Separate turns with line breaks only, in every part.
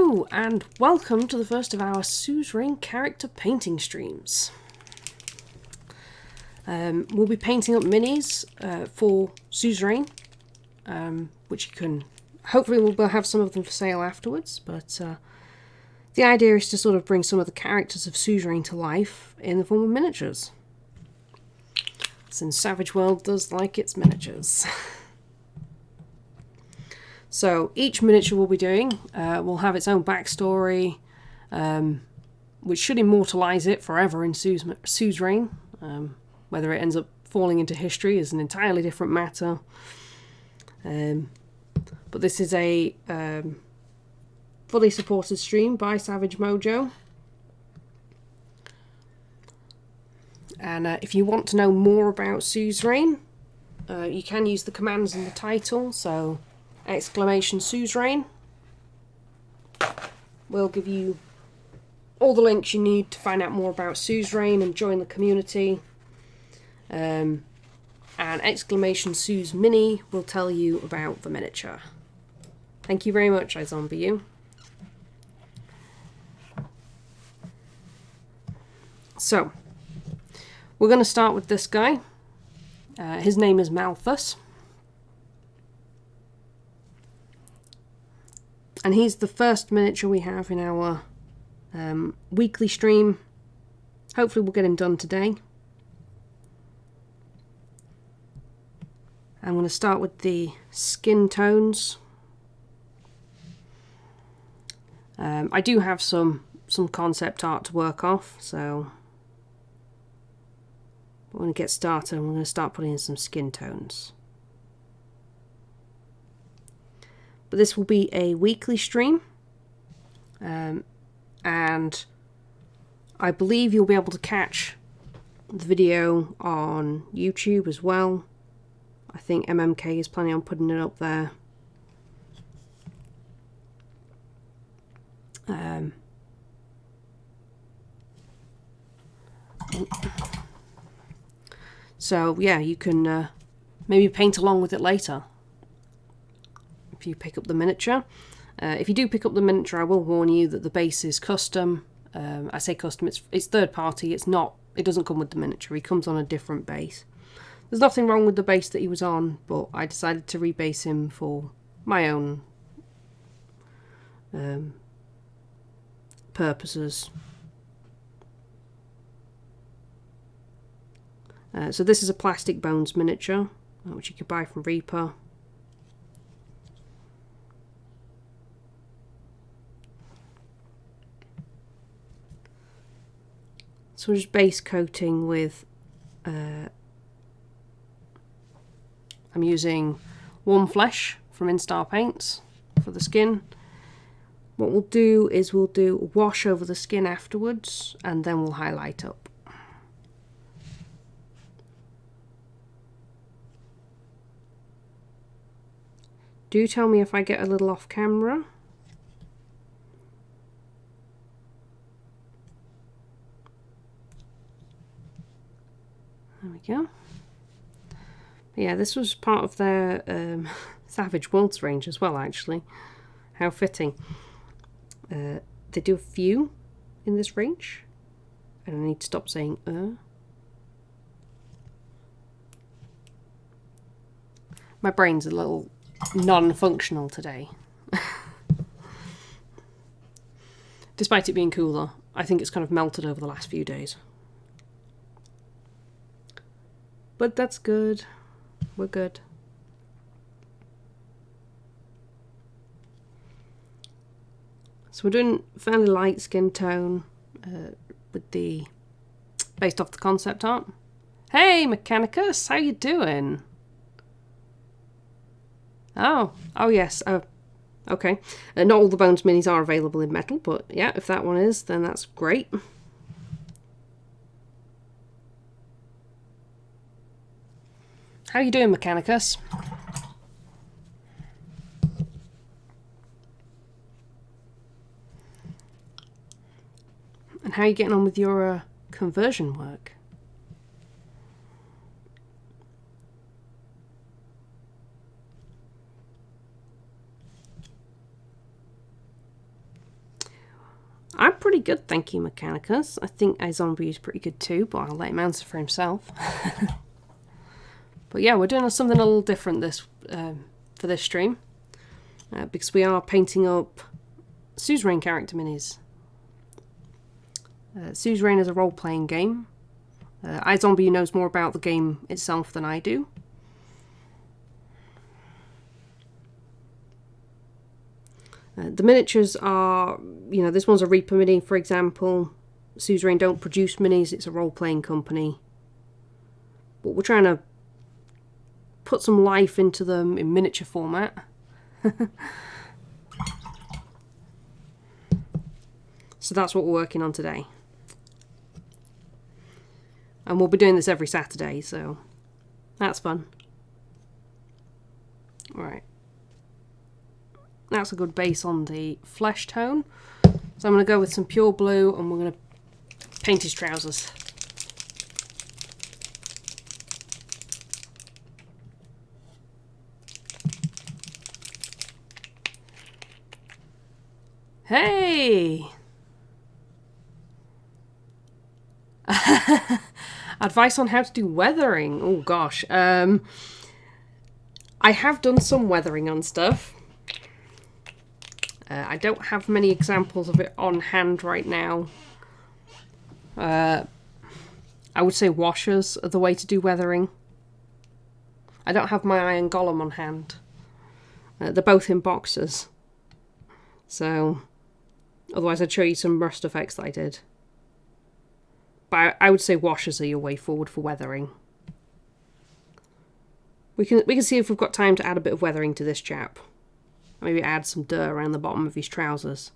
Hello and welcome to the first of our Suzerain character painting streams. We'll be painting up minis for Suzerain, which you can, hopefully we'll have some of them for sale afterwards, but the idea is to sort of bring some of the characters of Suzerain to life in the form of miniatures. Since Savage World does like its miniatures. So each miniature we'll be doing will have its own backstory, which should immortalise it forever in Suzerain. Whether it ends up falling into history is an entirely different matter. But this is a fully supported stream by Savage Mojo. And if you want to know more about Suzerain, you can use the commands in the title. So !Suzerain will give you all the links you need to find out more about Suzerain and join the community. And !Suz Mini will tell you about the miniature. Thank you very much, I zombie you. So, we're going to start with this guy. His name is Malthus. And he's the first miniature we have in our weekly stream. Hopefully we'll get him done today. I'm going to start with the skin tones. I do have some concept art to work off, so when we get started, I'm going to start putting in some skin tones. But this will be a weekly stream, and I believe you'll be able to catch the video on YouTube as well. I think MMK is planning on putting it up there. So yeah, you can maybe paint along with it later if you pick up the miniature. If you do pick up the miniature, I will warn you that the base is custom. I say custom, it's third party. It doesn't come with the miniature. He comes on a different base. There's nothing wrong with the base that he was on, but I decided to rebase him for my own purposes. So this is a plastic bones miniature, which you could buy from Reaper. So we're just base coating with, I'm using Warm Flesh from Instar Paints for the skin. What we'll do is we'll do a wash over the skin afterwards, and then we'll highlight up. Do tell me if I get a little off camera. There we go. But yeah, this was part of their Savage Worlds range as well, actually. How fitting. They do a few in this range. And I need to stop saying My brain's a little non-functional today. Despite it being cooler, I think it's kind of melted over the last few days. But that's good. We're good. So we're doing fairly light skin tone with the based off the concept art. Hey Mechanicus, how you doing? Oh yes. Okay. Not all the Bones minis are available in metal, but yeah, if that one is, then that's great. How you doing, Mechanicus? And how are you getting on with your conversion work? pretty good, thank you, Mechanicus. I think iZombie is pretty good too, but I'll let him answer for himself. But yeah, we're doing something a little different for this stream. Because we are painting up Suzerain character minis. Suzerain is a role-playing game. iZombie knows more about the game itself than I do. The miniatures are, this one's a Reaper mini, for example. Suzerain don't produce minis, it's a role-playing company. But we're trying to put some life into them in miniature format. So that's what we're working on today. And we'll be doing this every Saturday, so that's fun. Alright. That's a good base on the flesh tone. So I'm going to go with some pure blue and we're going to paint his trousers. Hey! Advice on how to do weathering. Oh gosh. I have done some weathering on stuff. I don't have many examples of it on hand right now. I would say washers are the way to do weathering. I don't have my iron golem on hand. They're both in boxes. So, otherwise I'd show you some rust effects that I did. But I would say washers are your way forward for weathering. We can see if we've got time to add a bit of weathering to this chap. Maybe add some dirt around the bottom of his trousers.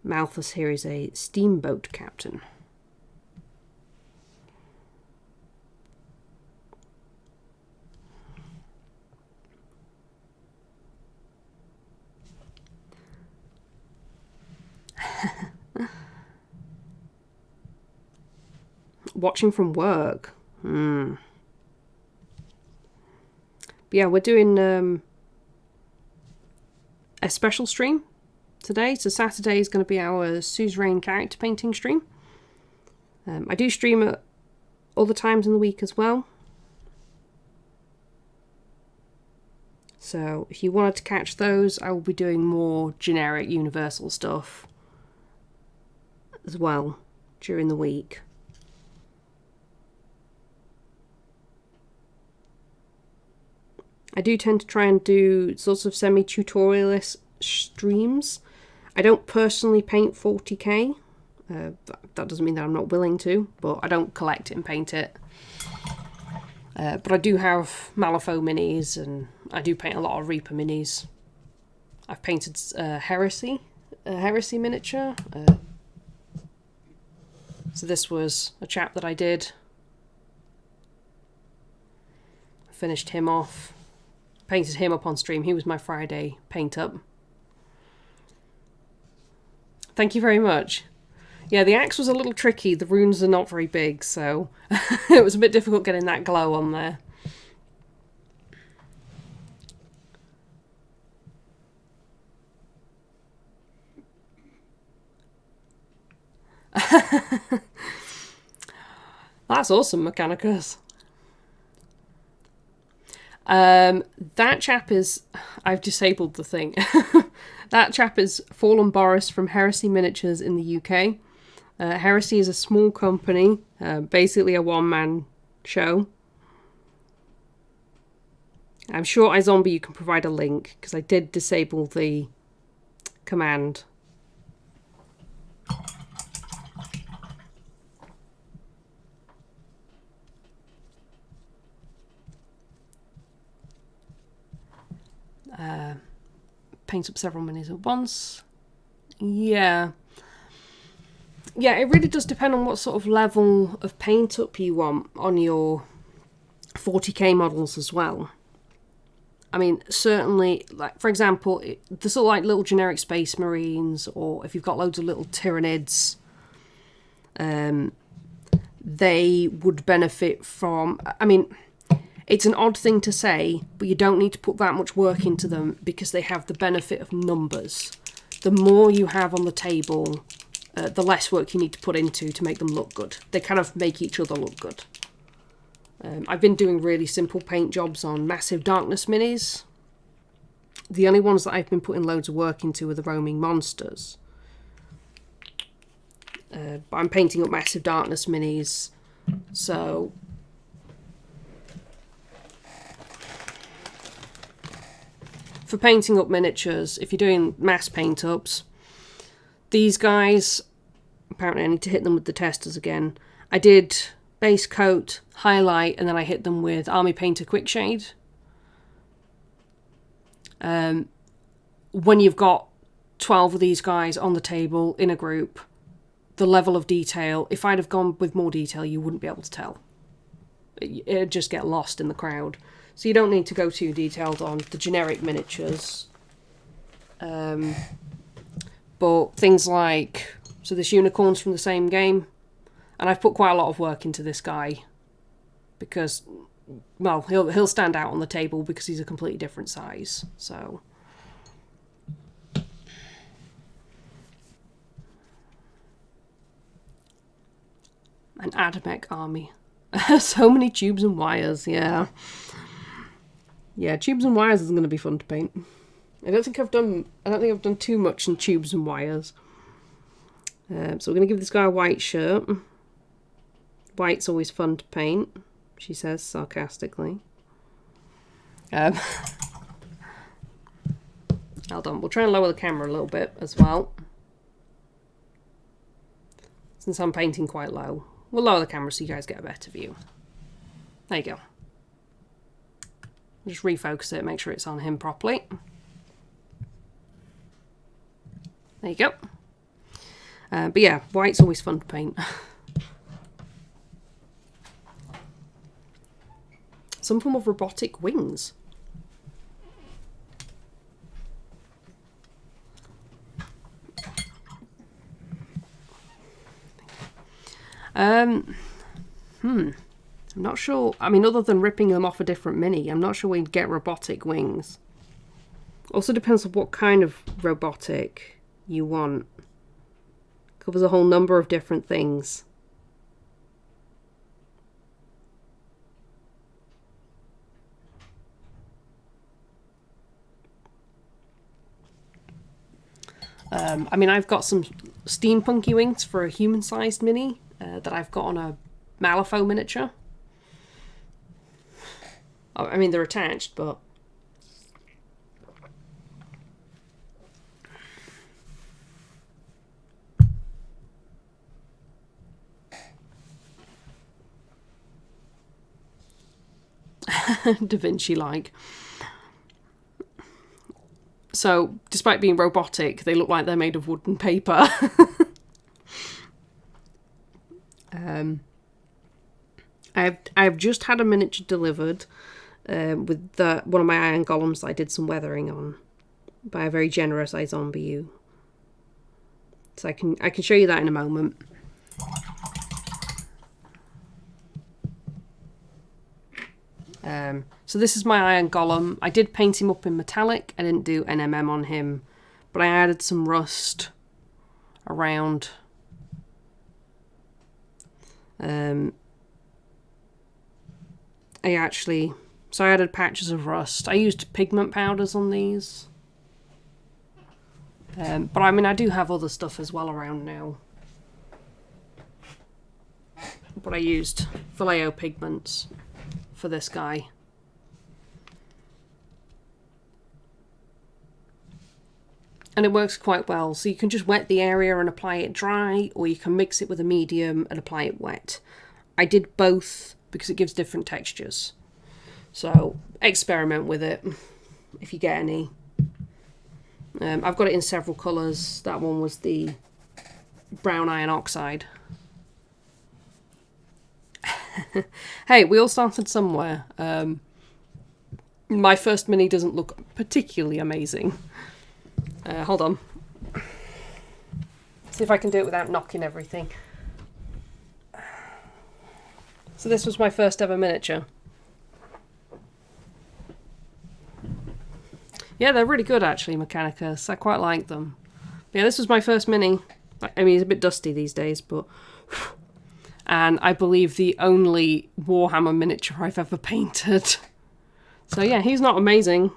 Malthus here is a steamboat captain. Watching from work. But yeah, we're doing a special stream today. So Saturday is going to be our Suzerain character painting stream. I do stream at other times in the week as well. So if you wanted to catch those, I will be doing more generic universal stuff as well during the week. I do tend to try and do sorts of semi-tutorialist streams. I don't personally paint 40k. That doesn't mean that I'm not willing to, but I don't collect it and paint it. But I do have Malifaux minis, and I do paint a lot of Reaper minis. I've painted Heresy miniature. So this was a chap that I did. I finished him off. Painted him up on stream. He was my Friday paint up. Thank you very much. Yeah, the axe was a little tricky. The runes are not very big, so it was a bit difficult getting that glow on there. That's awesome, Mechanicus. That chap is... I've disabled the thing. That chap is Fallen Boris from Heresy Miniatures in the UK. Heresy is a small company, basically a one-man show. I'm sure iZombie you can provide a link, because I did disable the command. Paint up several minis at once. Yeah, it really does depend on what sort of level of paint up you want on your 40k models as well. I mean, certainly, like for example, the sort of like little generic Space Marines, or if you've got loads of little Tyranids, they would benefit from... I mean, It's an odd thing to say, but you don't need to put that much work into them because they have the benefit of numbers. The more you have on the table, the less work you need to put into to make them look good. They kind of make each other look good. I've been doing really simple paint jobs on Massive Darkness minis. The only ones that I've been putting loads of work into are the roaming monsters. But I'm painting up Massive Darkness minis, so... For painting up miniatures, if you're doing mass paint-ups, these guys, apparently I need to hit them with the testers again. I did base coat, highlight, and then I hit them with Army Painter Quick Shade. When you've got 12 of these guys on the table in a group, the level of detail, if I'd have gone with more detail, you wouldn't be able to tell. It'd just get lost in the crowd. So you don't need to go too detailed on the generic miniatures. But things like... So this unicorn's from the same game. And I've put quite a lot of work into this guy. Because, well, he'll stand out on the table because he's a completely different size. So... An Adamec army. So many tubes and wires, yeah. Yeah, tubes and wires is going to be fun to paint. I don't think I've done too much in tubes and wires. So we're going to give this guy a white shirt. White's always fun to paint, she says sarcastically. Hold on, we'll try and lower the camera a little bit as well. Since I'm painting quite low. We'll lower the camera so you guys get a better view. There you go. Just refocus it, make sure it's on him properly. There you go. But yeah, white's always fun to paint. Some form of robotic wings. I'm not sure. I mean, other than ripping them off a different mini, I'm not sure we'd get robotic wings. Also depends on what kind of robotic you want. Covers a whole number of different things. I mean, I've got some steampunky wings for a human-sized mini that I've got on a Malifaux miniature. I mean, they're attached, but... Da Vinci-like. So, despite being robotic, they look like they're made of wood and paper. I've just had a miniature delivered with one of my iron golems that I did some weathering on by a very generous AgentMeeple. So I can show you that in a moment. So this is my iron golem. I did paint him up in metallic. I didn't do NMM on him, but I added some rust around. So I added patches of rust. I used pigment powders on these. But I mean, I do have other stuff as well around now. But I used Vallejo pigments for this guy. And it works quite well. So you can just wet the area and apply it dry, or you can mix it with a medium and apply it wet. I did both because it gives different textures. So experiment with it if you get any. I've got it in several colours. That one was the brown iron oxide. Hey, we all started somewhere. My first mini doesn't look particularly amazing. Hold on. See if I can do it without knocking everything. So this was my first ever miniature. Yeah, they're really good, actually, Mechanicus. I quite like them. Yeah, this was my first mini. I mean, it's a bit dusty these days, but... And I believe the only Warhammer miniature I've ever painted. So yeah, he's not amazing,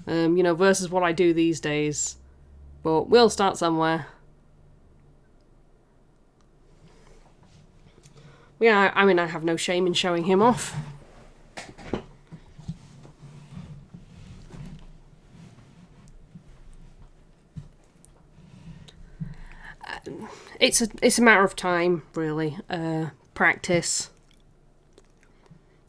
you know, versus what I do these days. But we'll start somewhere. Yeah, I mean, I have no shame in showing him off. It's a matter of time, really. Practice.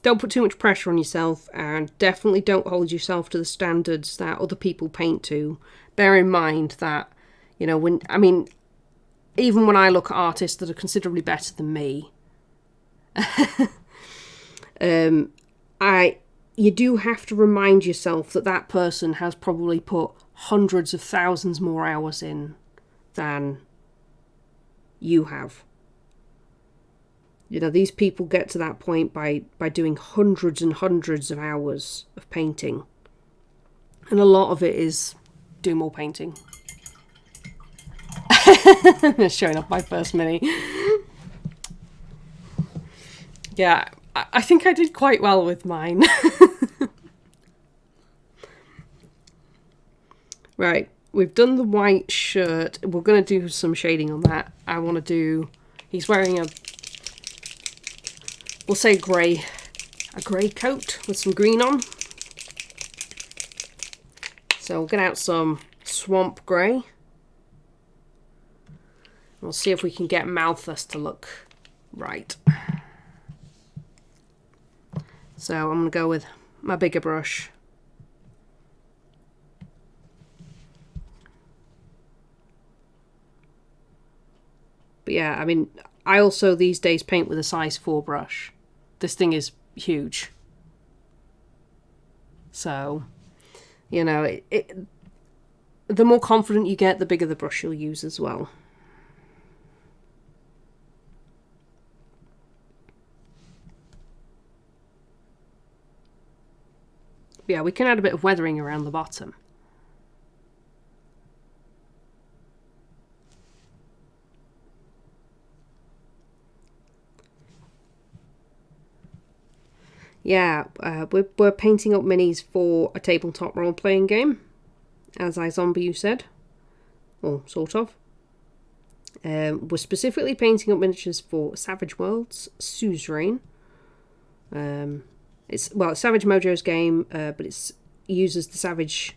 Don't put too much pressure on yourself, and definitely don't hold yourself to the standards that other people paint to. Bear in mind that, you know, even when I look at artists that are considerably better than me, you do have to remind yourself that that person has probably put hundreds of thousands more hours in than you have. You know, these people get to that point by doing hundreds and hundreds of hours of painting. And a lot of it is do more painting. Showing off my first mini. Yeah, I think I did quite well with mine. Right, we've done the white shirt. We're going to do some shading on that. I want to do... He's wearing a... We'll say grey. A grey coat with some green on. So we'll get out some swamp grey. We'll see if we can get Malthus to look right. So I'm going to go with my bigger brush. But yeah, I mean, I also these days paint with a size 4 brush. This thing is huge. So, you know, the more confident you get, the bigger the brush you'll use as well. But yeah, we can add a bit of weathering around the bottom. Yeah, we're painting up minis for a tabletop role-playing game, as you said, or sort of. We're specifically painting up miniatures for Savage Worlds, Suzerain. It's Savage Mojo's game, but it uses the Savage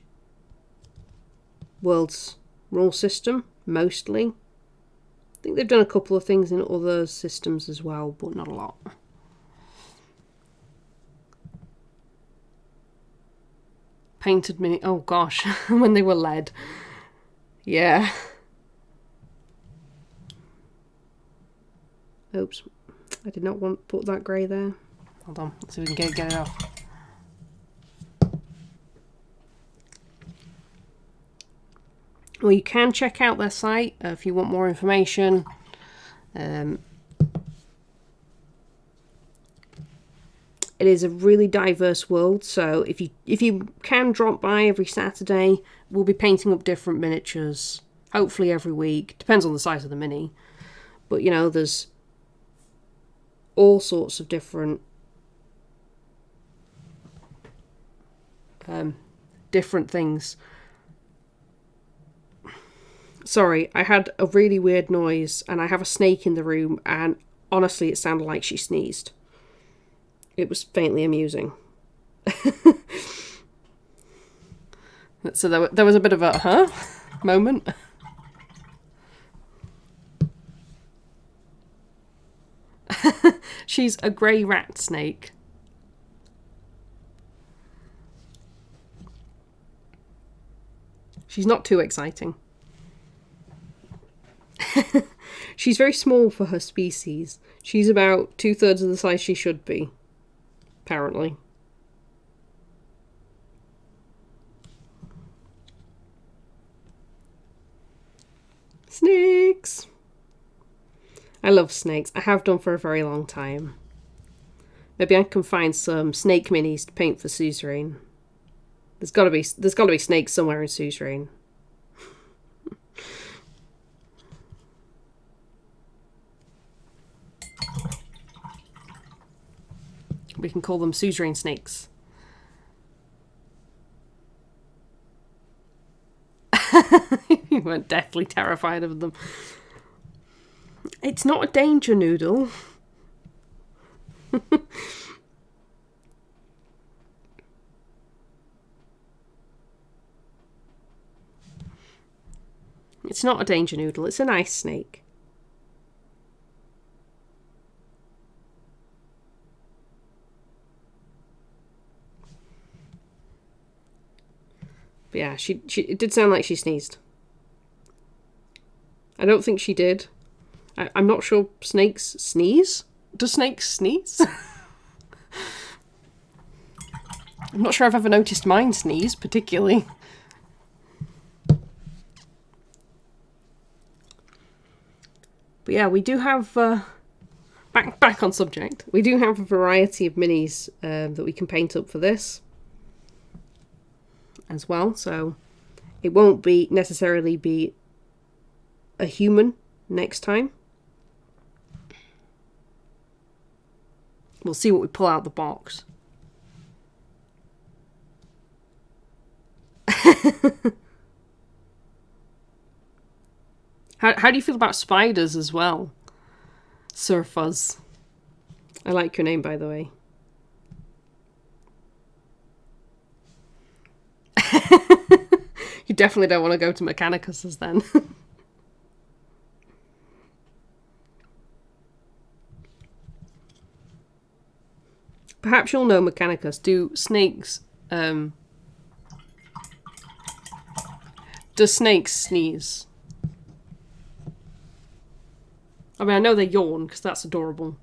Worlds rule system, mostly. I think they've done a couple of things in other systems as well, but not a lot. Painted mini... Oh gosh, when they were lead. Yeah. Oops. I did not want to put that grey there. Hold on, let's see if we can get it off. Well, you can check out their site if you want more information. It is a really diverse world, so if you can drop by every Saturday, we'll be painting up different miniatures, hopefully every week. Depends on the size of the mini. But, you know, there's all sorts of different things. Sorry, I had a really weird noise, and I have a snake in the room, and honestly, it sounded like she sneezed. It was faintly amusing. So there was a bit of a huh moment. She's a grey rat snake. She's not too exciting. She's very small for her species. She's about 2/3 of the size she should be. Apparently. Snakes! I love snakes. I have done for a very long time. Maybe I can find some snake minis to paint for Suzerain. There's gotta be snakes somewhere in Suzerain. We can call them Suzerain snakes. You weren't deathly terrified of them. It's not a danger noodle. It's not a danger noodle, it's a nice snake. But yeah, it did sound like she sneezed. I don't think she did. I'm not sure snakes sneeze. Do snakes sneeze? I'm not sure I've ever noticed mine sneeze, particularly. But yeah, we do have, back on subject, we do have a variety of minis that we can paint up for this as well. So it won't be necessarily be a human next time. We'll see what we pull out of the box. How do you feel about spiders as well? Sir Fuzz. I like your name, by the way. You definitely don't want to go to Mechanicus's then. Perhaps you'll know, Mechanicus. Do snakes... do snakes sneeze? I mean, I know they yawn, because that's adorable.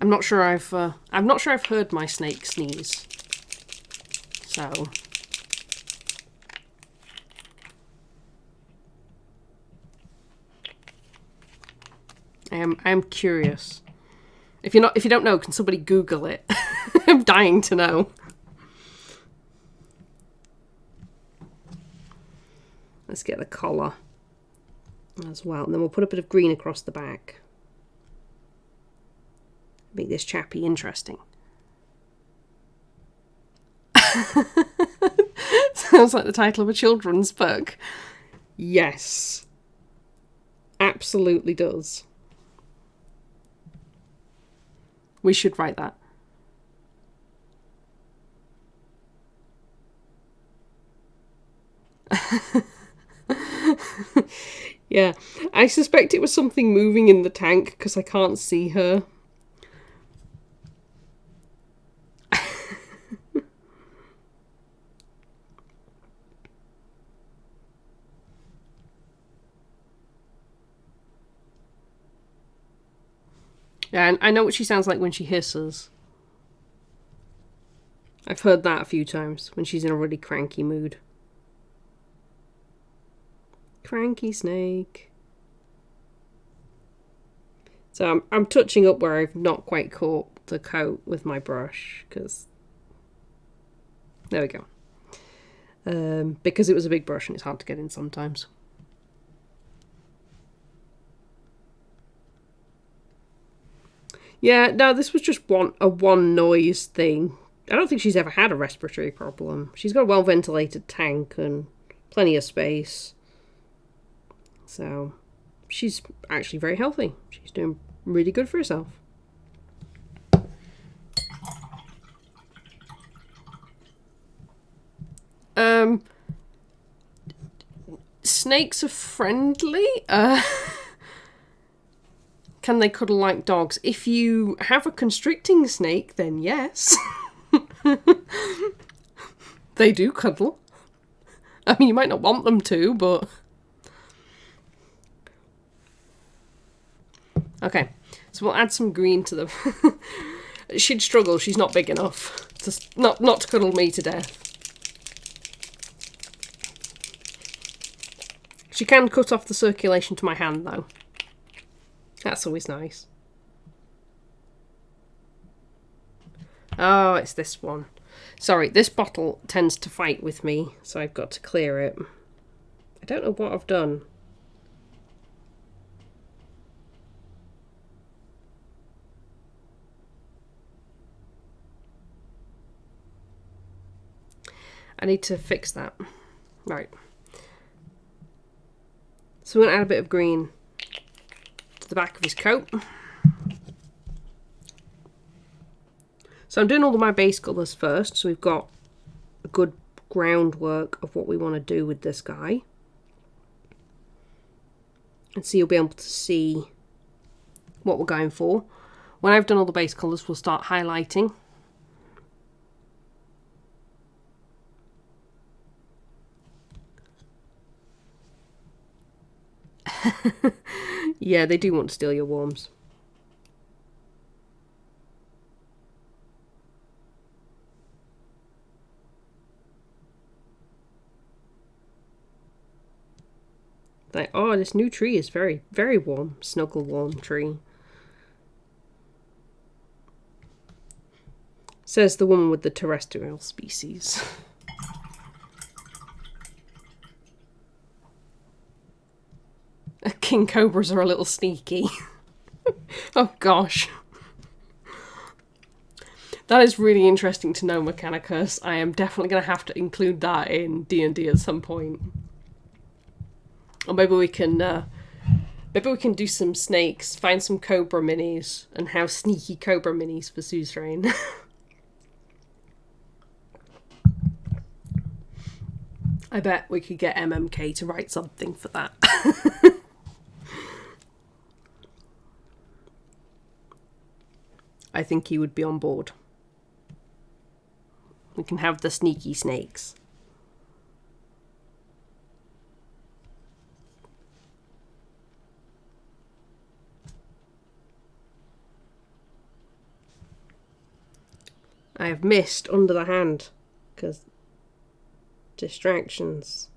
I'm not sure I've heard my snake sneeze. So I am curious. If you don't know, can somebody Google it? I'm dying to know. Let's get the collar as well, and then we'll put a bit of green across the back. Make this chappy interesting. Sounds like the title of a children's book. Yes. Absolutely does. We should write that. Yeah, I suspect it was something moving in the tank because I can't see her. Yeah, and I know what she sounds like when she hisses. I've heard that a few times when she's in a really cranky mood. Cranky snake. So I'm touching up where I've not quite caught the coat with my brush, because there we go. Because it was a big brush and it's hard to get in sometimes. Yeah, no, this was just a one noise thing. I don't think she's ever had a respiratory problem. She's got a well-ventilated tank and plenty of space. So, she's actually very healthy. She's doing really good for herself. Snakes are friendly. Can they cuddle like dogs? If you have a constricting snake, then yes. They do cuddle. I mean, you might not want them to, but... Okay, so we'll add some green to them. She'd struggle, she's not big enough. Not to cuddle me to death. She can cut off the circulation to my hand, though. That's always nice. Oh, it's this one. Sorry, this bottle tends to fight with me, so I've got to clear it. I don't know what I've done. I need to fix that. Right. So we're going to add a bit of green to the back of his coat. So I'm doing all of my base colours first, so we've got a good groundwork of what we want to do with this guy. And so you'll be able to see what we're going for. When I've done all the base colours, we'll start highlighting. Yeah, they do want to steal your worms. Like, oh, this new tree is very, very warm. Snuggle warm tree. Says the woman with the terrestrial species. King cobras are a little sneaky. Oh gosh. That is really interesting to know, Mechanicus. I am definitely going to have to include that in D&D at some point. Or maybe we can do some snakes, find some cobra minis, and have sneaky cobra minis for Suzerain. I bet we could get MMK to write something for that. I think he would be on board. We can have the sneaky snakes. I have missed under the hand because distractions.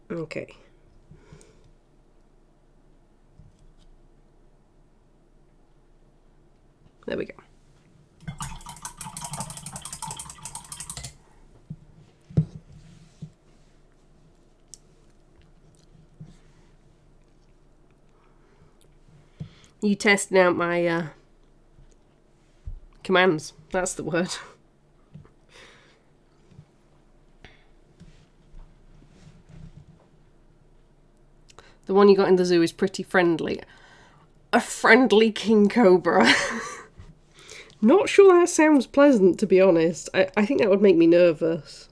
Okay. There we go. You testing out my commands. That's the word. The one you got in the zoo is pretty friendly. A friendly king cobra. Not sure that sounds pleasant, to be honest. I think that would make me nervous.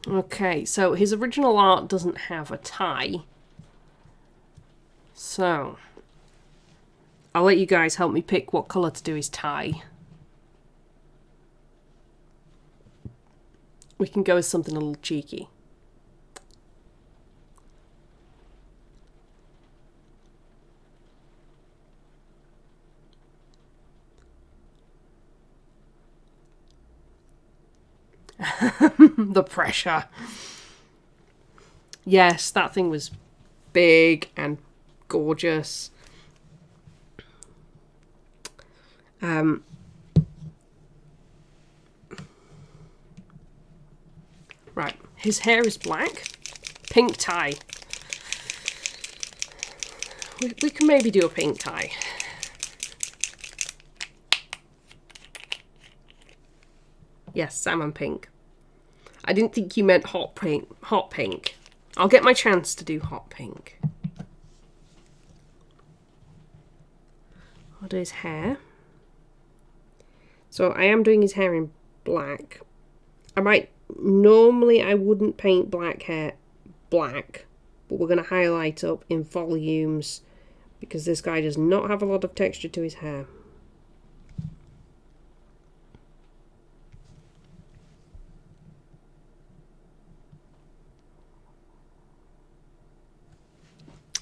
Okay, so his original art doesn't have a tie. So, I'll let you guys help me pick what colour to do his tie. We can go with something a little cheeky. The pressure. Yes, that thing was big and gorgeous. Right, his hair is black. Pink tie. We can maybe do a pink tie. Yes, salmon pink. I didn't think you meant hot pink. Hot pink. I'll get my chance to do hot pink. I'll do his hair. So I am doing his hair in black. Normally I wouldn't paint black hair black, but we're going to highlight up in volumes because this guy does not have a lot of texture to his hair.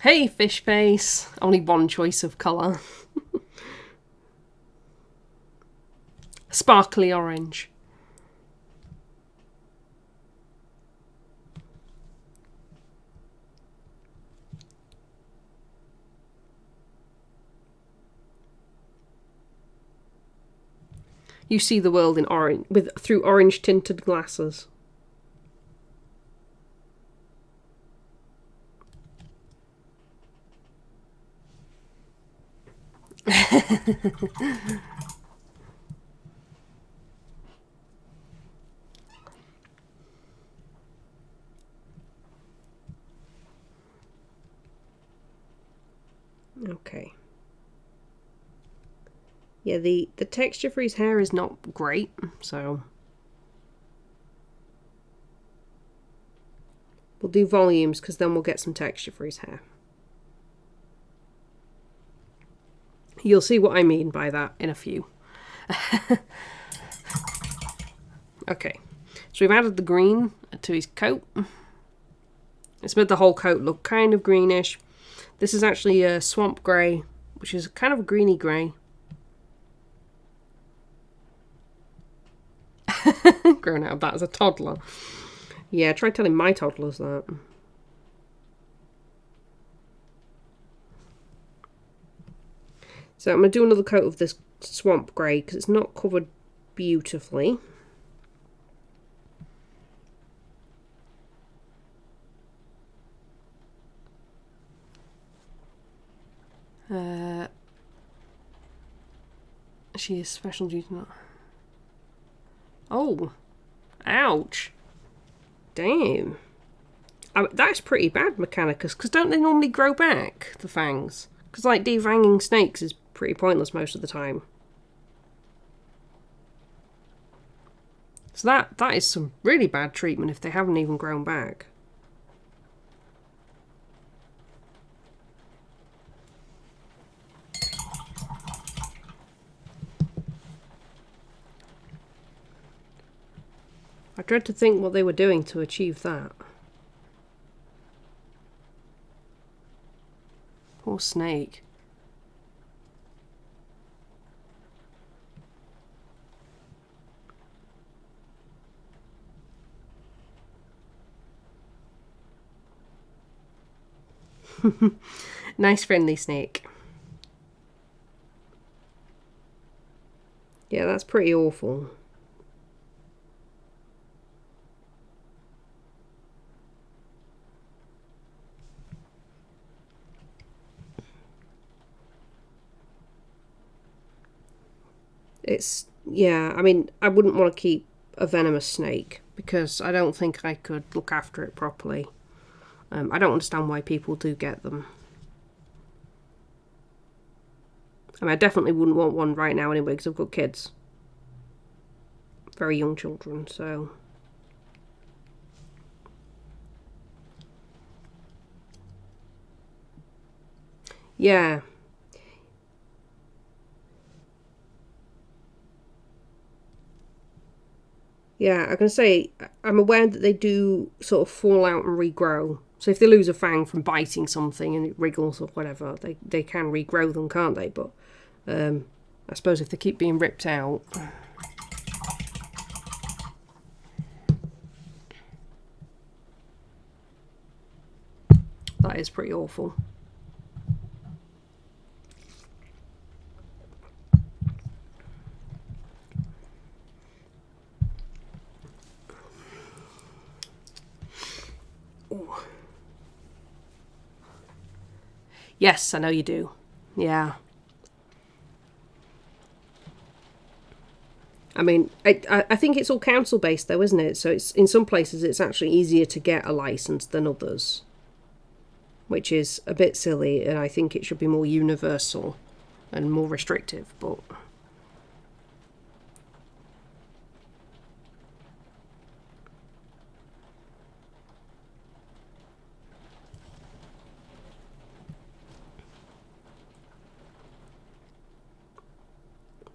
Hey, fish face! Only one choice of colour. Sparkly orange. You see the world in orange through orange tinted glasses. Okay. Yeah, the texture for his hair is not great, so we'll do volumes because then we'll get some texture for his hair. You'll see what I mean by that in a few. Okay, so we've added the green to his coat. It's made the whole coat look kind of greenish. This is actually a swamp grey, which is kind of a greeny grey. Grown out of that as a toddler. Yeah, try telling my toddlers that. So I'm going to do another coat of this swamp grey because it's not covered beautifully. She is special duty not. Oh, ouch. Damn. That's pretty bad, Mechanicus, because don't they normally grow back, the fangs? Because, like, defanging snakes is pretty pointless most of the time. So that is some really bad treatment if they haven't even grown back. I dread to think what they were doing to achieve that. Poor snake. Nice friendly snake. Yeah, that's pretty awful. Yeah, I mean, I wouldn't want to keep a venomous snake because I don't think I could look after it properly. I don't understand why people do get them. I mean, I definitely wouldn't want one right now anyway because I've got kids. Very young children, so... Yeah. Yeah, I can say I'm aware that they do sort of fall out and regrow. So if they lose a fang from biting something and it wriggles or whatever, they can regrow them, can't they? But I suppose if they keep being ripped out... That is pretty awful. Ooh. Yes, I know you do. Yeah. I mean, I think it's all council based though, isn't it? So it's in some places it's actually easier to get a license than others, which is a bit silly, and I think it should be more universal and more restrictive, but...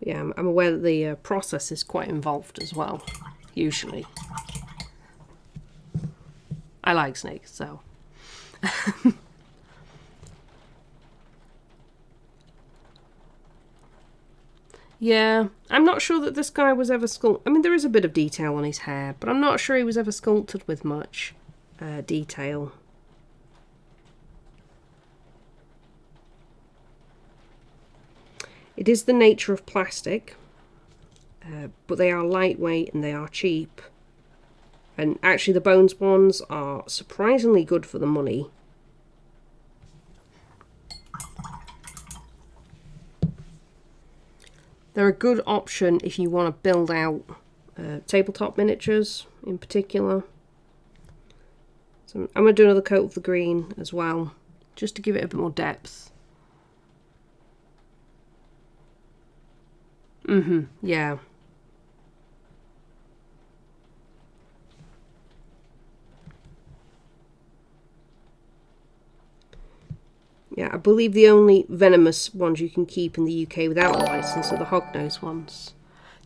Yeah, I'm aware that the process is quite involved as well, usually. I like snakes, so... Yeah, I'm not sure that this guy was ever sculpted. I mean, there is a bit of detail on his hair, but I'm not sure he was ever sculpted with much detail. It is the nature of plastic, but they are lightweight and they are cheap. And actually the bones ones are surprisingly good for the money. They're a good option if you want to build out tabletop miniatures in particular. So I'm going to do another coat of the green as well, just to give it a bit more depth. Yeah. Yeah, I believe the only venomous ones you can keep in the UK without a license are the hognose ones.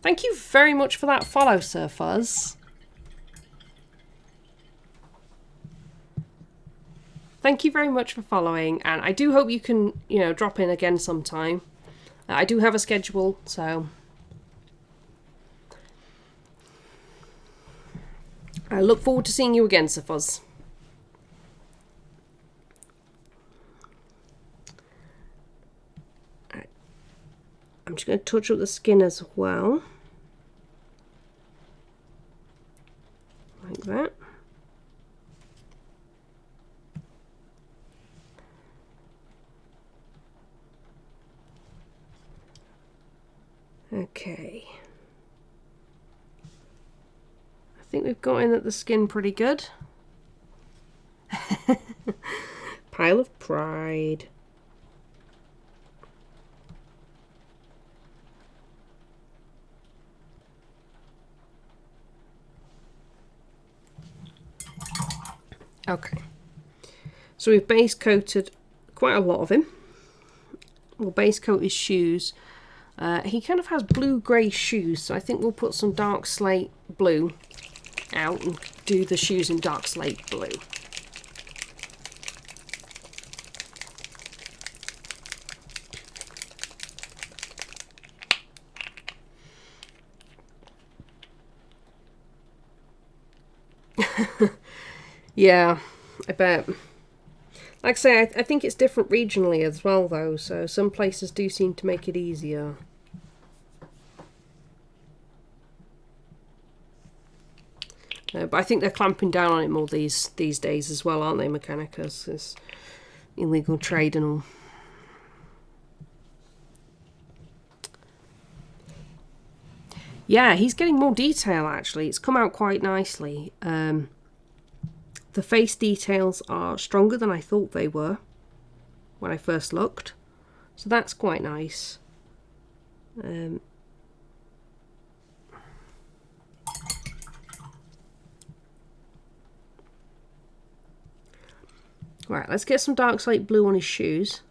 Thank you very much for that follow, Sir Fuzz. Thank you very much for following, and I do hope you can, you know, drop in again sometime. I do have a schedule, so I look forward to seeing you again, Sir Fuzz. Right. I'm just going to touch up the skin as well. Like that. Okay. I think we've got in at the skin pretty good. Pile of pride. Okay. So we've base coated quite a lot of him. We'll base coat his shoes. He kind of has blue-grey shoes, so I think we'll put some dark slate blue out and do the shoes in dark slate blue. Yeah, I bet. Like I say, I think it's different regionally as well, though, so some places do seem to make it easier. But I think they're clamping down on it more these days as well, aren't they, Mechanicus? It's illegal trade and all. Yeah, he's getting more detail, actually. It's come out quite nicely. The face details are stronger than I thought they were when I first looked. So that's quite nice. Right, let's get some dark slate blue on his shoes.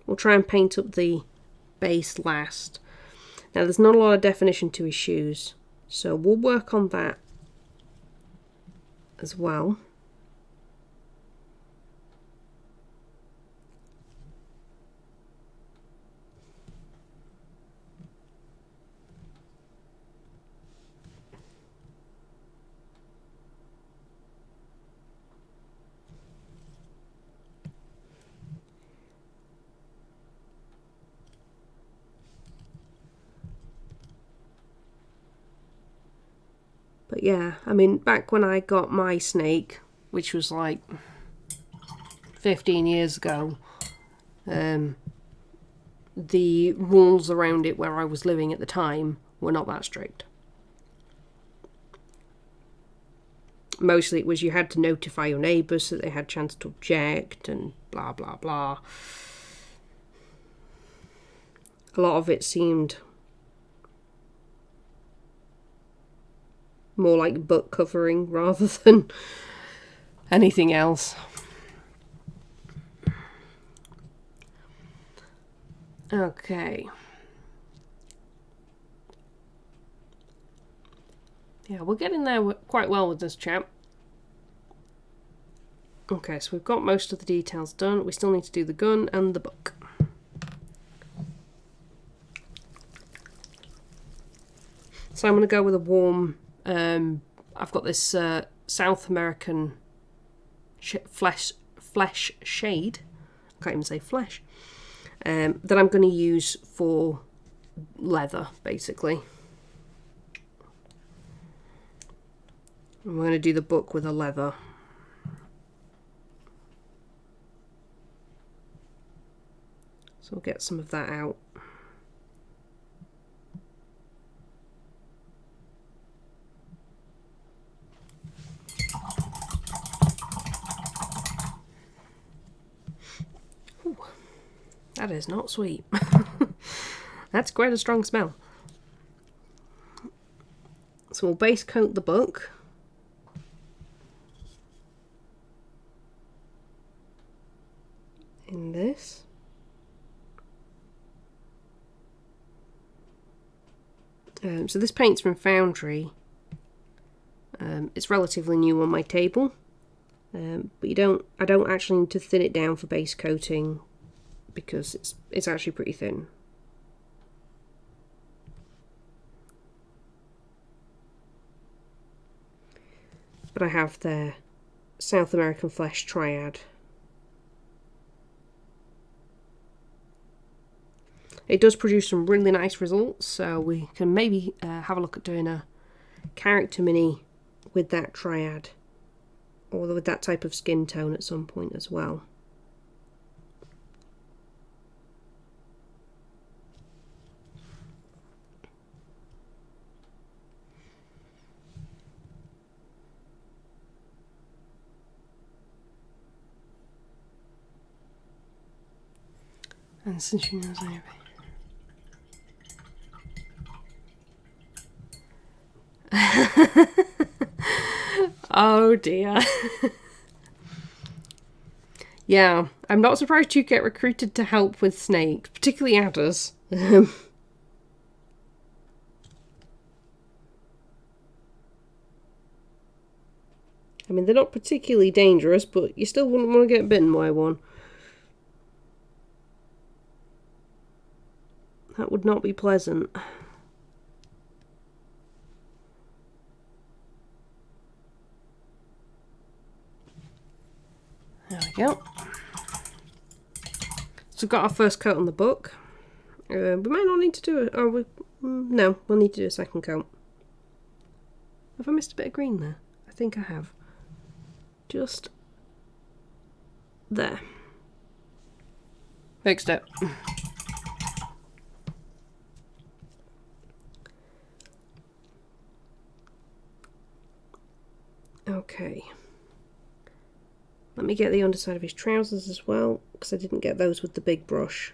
We'll try and paint up the base last. Now there's not a lot of definition to his shoes, so we'll work on that as well. But yeah, I mean, back when I got my snake, which was like 15 years ago, the rules around it where I was living at the time were not that strict. Mostly it was you had to notify your neighbours so they had a chance to object and blah blah blah. A lot of it seemed more like butt covering rather than anything else. Okay. Yeah, we're getting there quite well with this chap. Okay, so we've got most of the details done. We still need to do the gun and the book. So I'm going to go with a warm, I've got this South American flesh shade, I can't even say flesh, that I'm going to use for leather, basically. And we're going to do the book with a leather. So we'll get some of that out. Ooh, that is not sweet. That's quite a strong smell. So we'll base coat the book. In this. So this paint's from Foundry. It's relatively new on my table, but I don't actually need to thin it down for base coating because it's actually pretty thin. But I have their South American Flesh Triad. It does produce some really nice results, so we can maybe have a look at doing a character mini with that triad, or with that type of skin tone at some point as well. And since you know anyway. Oh dear. Yeah, I'm not surprised you get recruited to help with snakes, particularly adders. I mean, they're not particularly dangerous, but you still wouldn't want to get bitten by one. That would not be pleasant. There we go. So we've got our first coat on the book. We might not need to do it. Oh, no, we'll need to do a second coat. Have I missed a bit of green there? I think I have. Just there. Fixed it. Okay. Let me get the underside of his trousers as well, because I didn't get those with the big brush.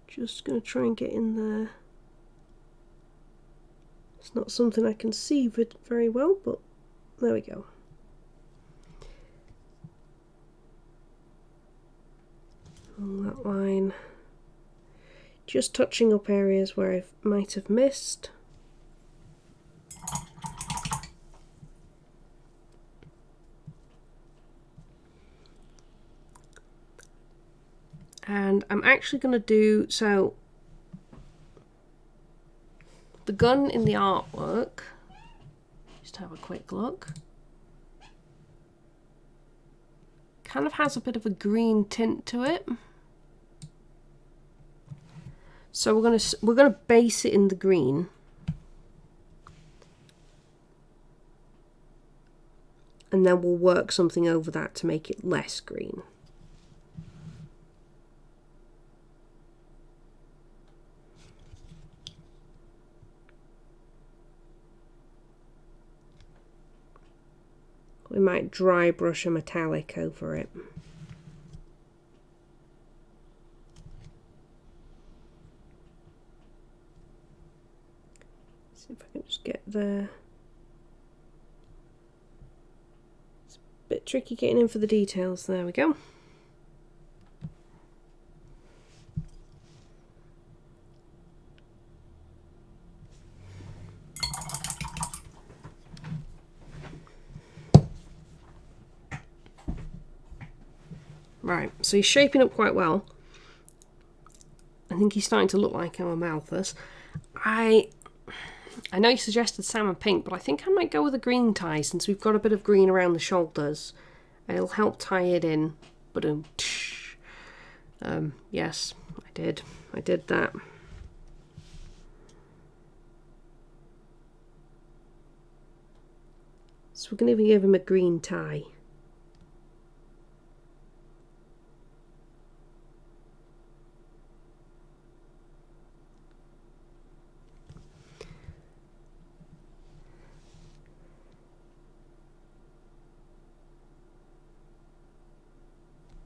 Just going to try and get in there. It's not something I can see very well, but there we go. Along that line. Just touching up areas where I might have missed. And I'm actually going to do, so the gun in the artwork, just have a quick look, kind of has a bit of a green tint to it. So we're gonna base it in the green. And then we'll work something over that to make it less green. We might dry brush a metallic over it. See if I can just get there. It's a bit tricky getting in for the details. There we go. Right, so he's shaping up quite well. I think he's starting to look like our Malthus. I know you suggested salmon pink, but I think I might go with a green tie since we've got a bit of green around the shoulders. It'll help tie it in. But yes, I did that. So we're going to give him a green tie.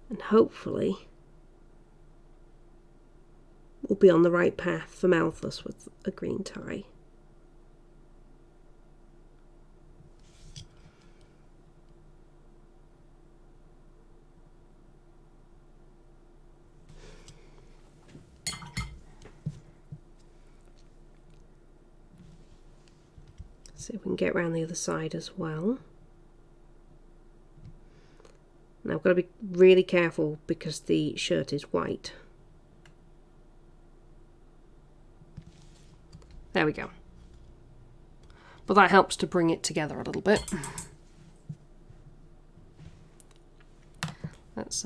And hopefully we'll be on the right path for Malthus with a green tie. See if we can get around the other side as well. Now I've got to be really careful because the shirt is white. There we go. But that helps to bring it together a little bit. Let's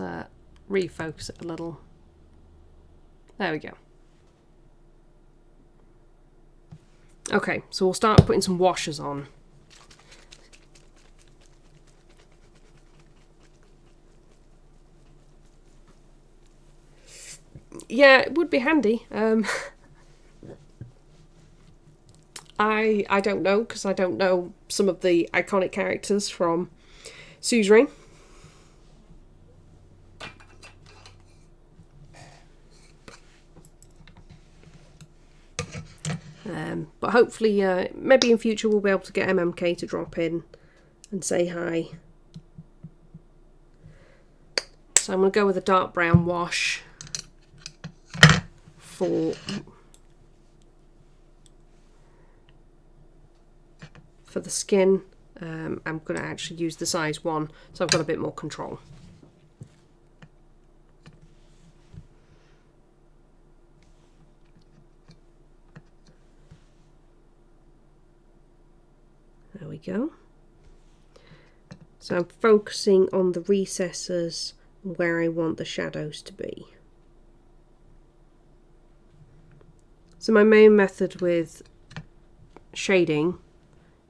refocus it a little. There we go. Okay, so we'll start putting some washers on. Yeah, it would be handy. I don't know, because I don't know some of the iconic characters from Suzerain. But hopefully, maybe in future we'll be able to get MMK to drop in and say hi. So I'm going to go with a dark brown wash for the skin. I'm going to actually use the size 1, so I've got a bit more control. There we go. So I'm focusing on the recesses where I want the shadows to be. So my main method with shading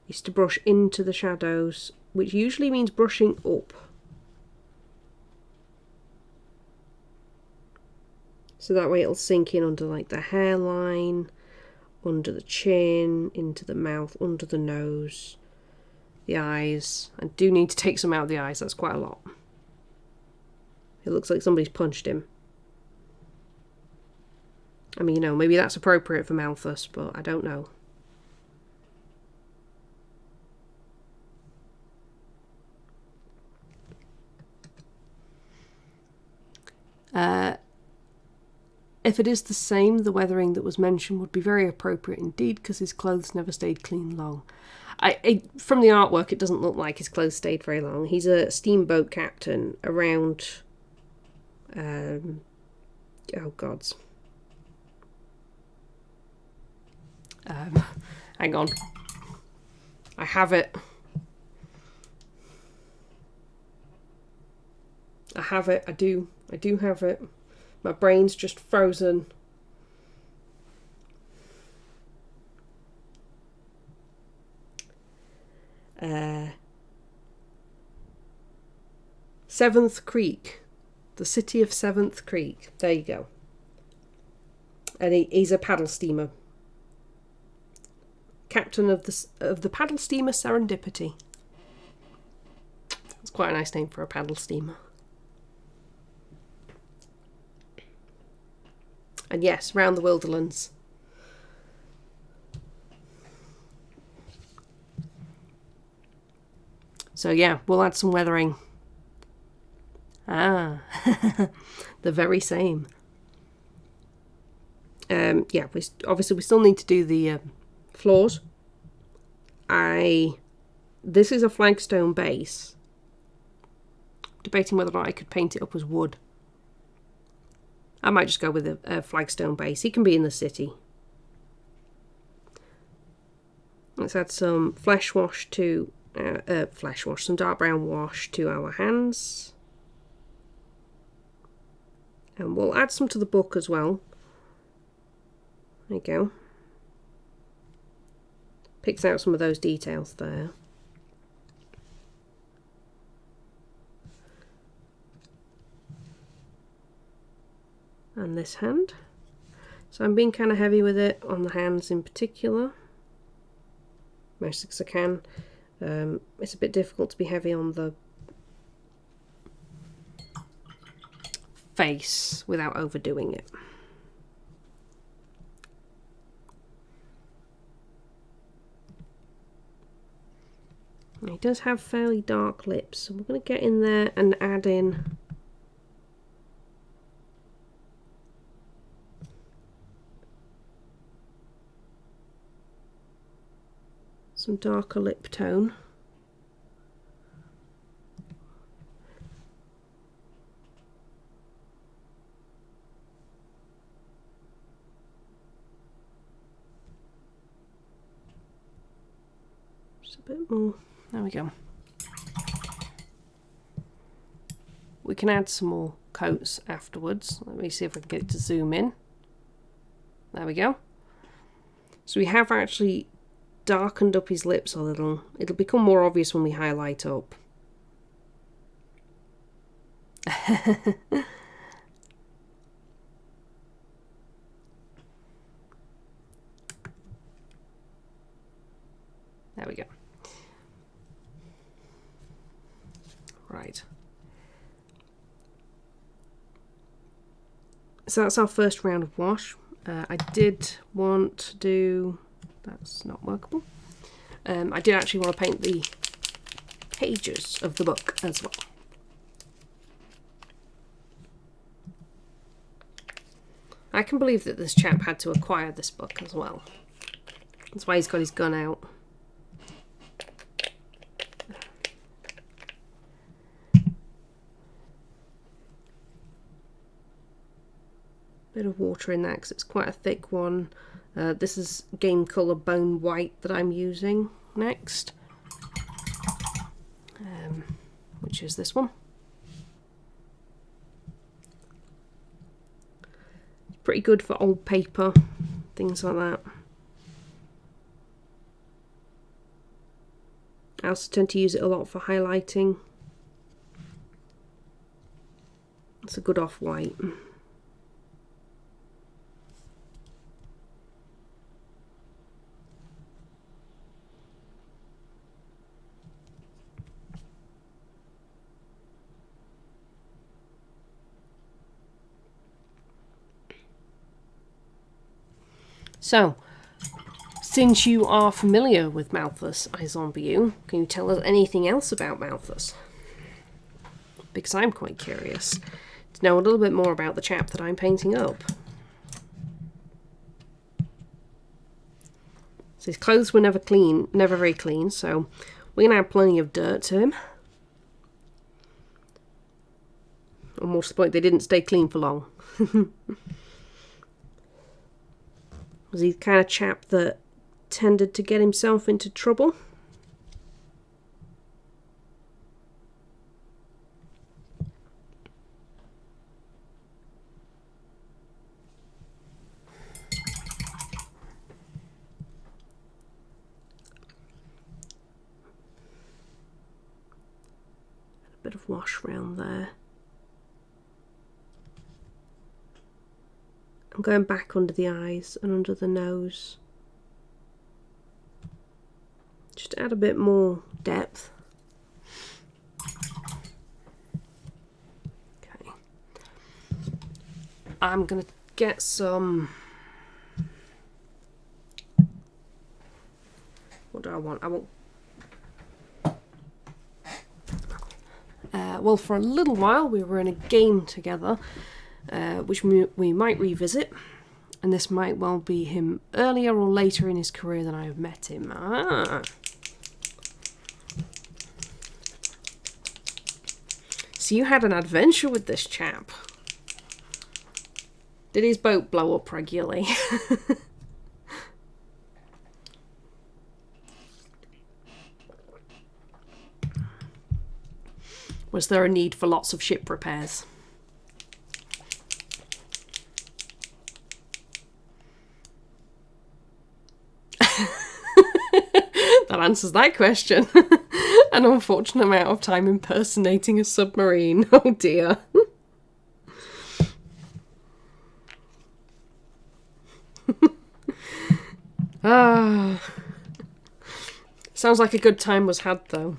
is to brush into the shadows, which usually means brushing up. So that way it'll sink in under like the hairline, under the chin, into the mouth, under the nose, the eyes. I do need to take some out of the eyes, that's quite a lot. It looks like somebody's punched him. I mean, you know, maybe that's appropriate for Malthus, but I don't know. If it is the same, the weathering that was mentioned would be very appropriate indeed, because his clothes never stayed clean long. From the artwork, it doesn't look like his clothes stayed very long. He's a steamboat captain around... oh gods. Hang on. I have it. I do have it. My brain's just frozen. Seventh Creek. The city of Seventh Creek. There you go. And he's a paddle steamer. Captain of the paddle steamer Serendipity. It's quite a nice name for a paddle steamer. And yes, round the Wilderlands. So yeah, we'll add some weathering. Ah, the very same. Yeah, obviously we still need to do the floors. This is a flagstone base. Debating whether or not I could paint it up as wood. I might just go with a flagstone base. He can be in the city. Let's add some some dark brown wash to our hands. And we'll add some to the book as well. There you go. Picks out some of those details there. And this hand. So I'm being kind of heavy with it on the hands in particular. Mostly because I can. It's a bit difficult to be heavy on the face without overdoing it. He does have fairly dark lips, so we're going to get in there and add in some darker lip tone. Just a bit more. There we go. We can add some more coats afterwards. Let me see if I can get it to zoom in. There we go. So we have actually darkened up his lips a little. It'll become more obvious when we highlight up. There we go. Right. So that's our first round of wash. I did want to do... That's not workable. I did actually want to paint the pages of the book as well. I can believe that this chap had to acquire this book as well. That's why he's got his gun out. Bit of water in that because it's quite a thick one. This is Game Colour Bone White that I'm using next, which is this one. It's pretty good for old paper, things like that. I also tend to use it a lot for highlighting. It's a good off-white. So, since you are familiar with Malthus, I zombie you, can you tell us anything else about Malthus? Because I'm quite curious to know a little bit more about the chap that I'm painting up. So his clothes were never very clean, so we're going to add plenty of dirt to him. Or more to the point, they didn't stay clean for long. Was he the kind of chap that tended to get himself into trouble? A bit of wash around there. I'm going back under the eyes and under the nose. Just to add a bit more depth. Okay. I'm going to get some... What do I want? I want well, for a little while we were in a game together, which we might revisit. And this might well be him earlier or later in his career than I have met him. Ah. So you had an adventure with this chap. Did his boat blow up regularly? Was there a need for lots of ship repairs? That answers that question. An unfortunate amount of time impersonating a submarine. Oh dear. Sounds like a good time was had though.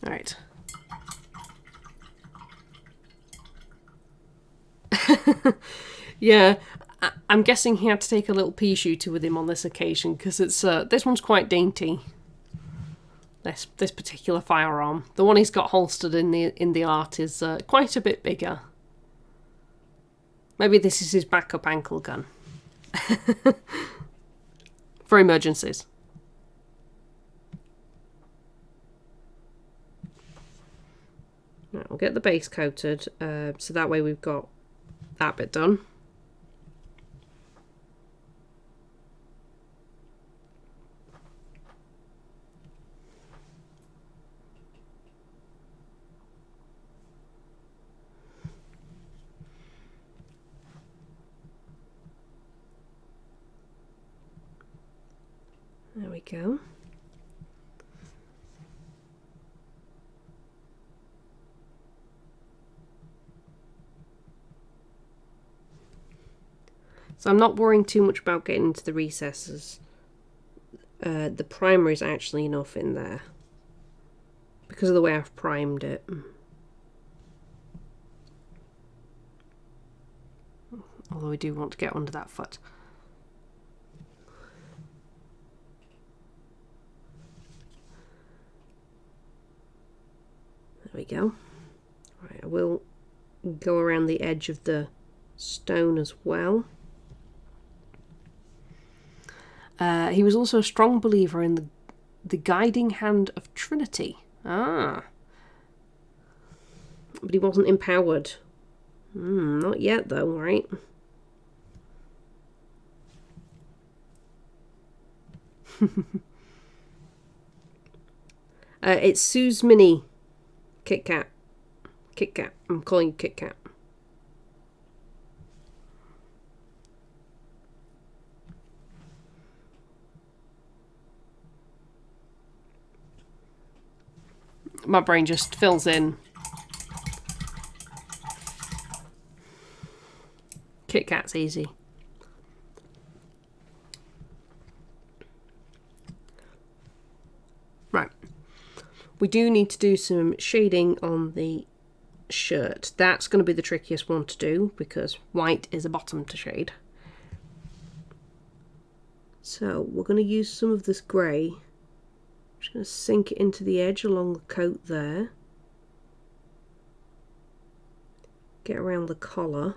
Right. Yeah, I'm guessing he had to take a little pea shooter with him on this occasion because it's this one's quite dainty. This particular firearm, the one he's got holstered in the art, is quite a bit bigger. Maybe this is his backup ankle gun for emergencies. Right, we'll get the base coated, so that way we've got that bit done. There we go. So I'm not worrying too much about getting into the recesses. The primer is actually enough in there because of the way I've primed it. Although we do want to get under that foot. There we go. Right, I will go around the edge of the stone as well. He was also a strong believer in the guiding hand of Trinity. Ah. But he wasn't empowered. Not yet though, right? It's Sue's Mini Kit Kat. Kit Kat. I'm calling you Kit Kat. My brain just fills in. Kit Kat's easy. Right. We do need to do some shading on the shirt. That's going to be the trickiest one to do because white is a bottom to shade. So we're going to use some of this grey. I'm just going to sink it into the edge along the coat there. Get around the collar.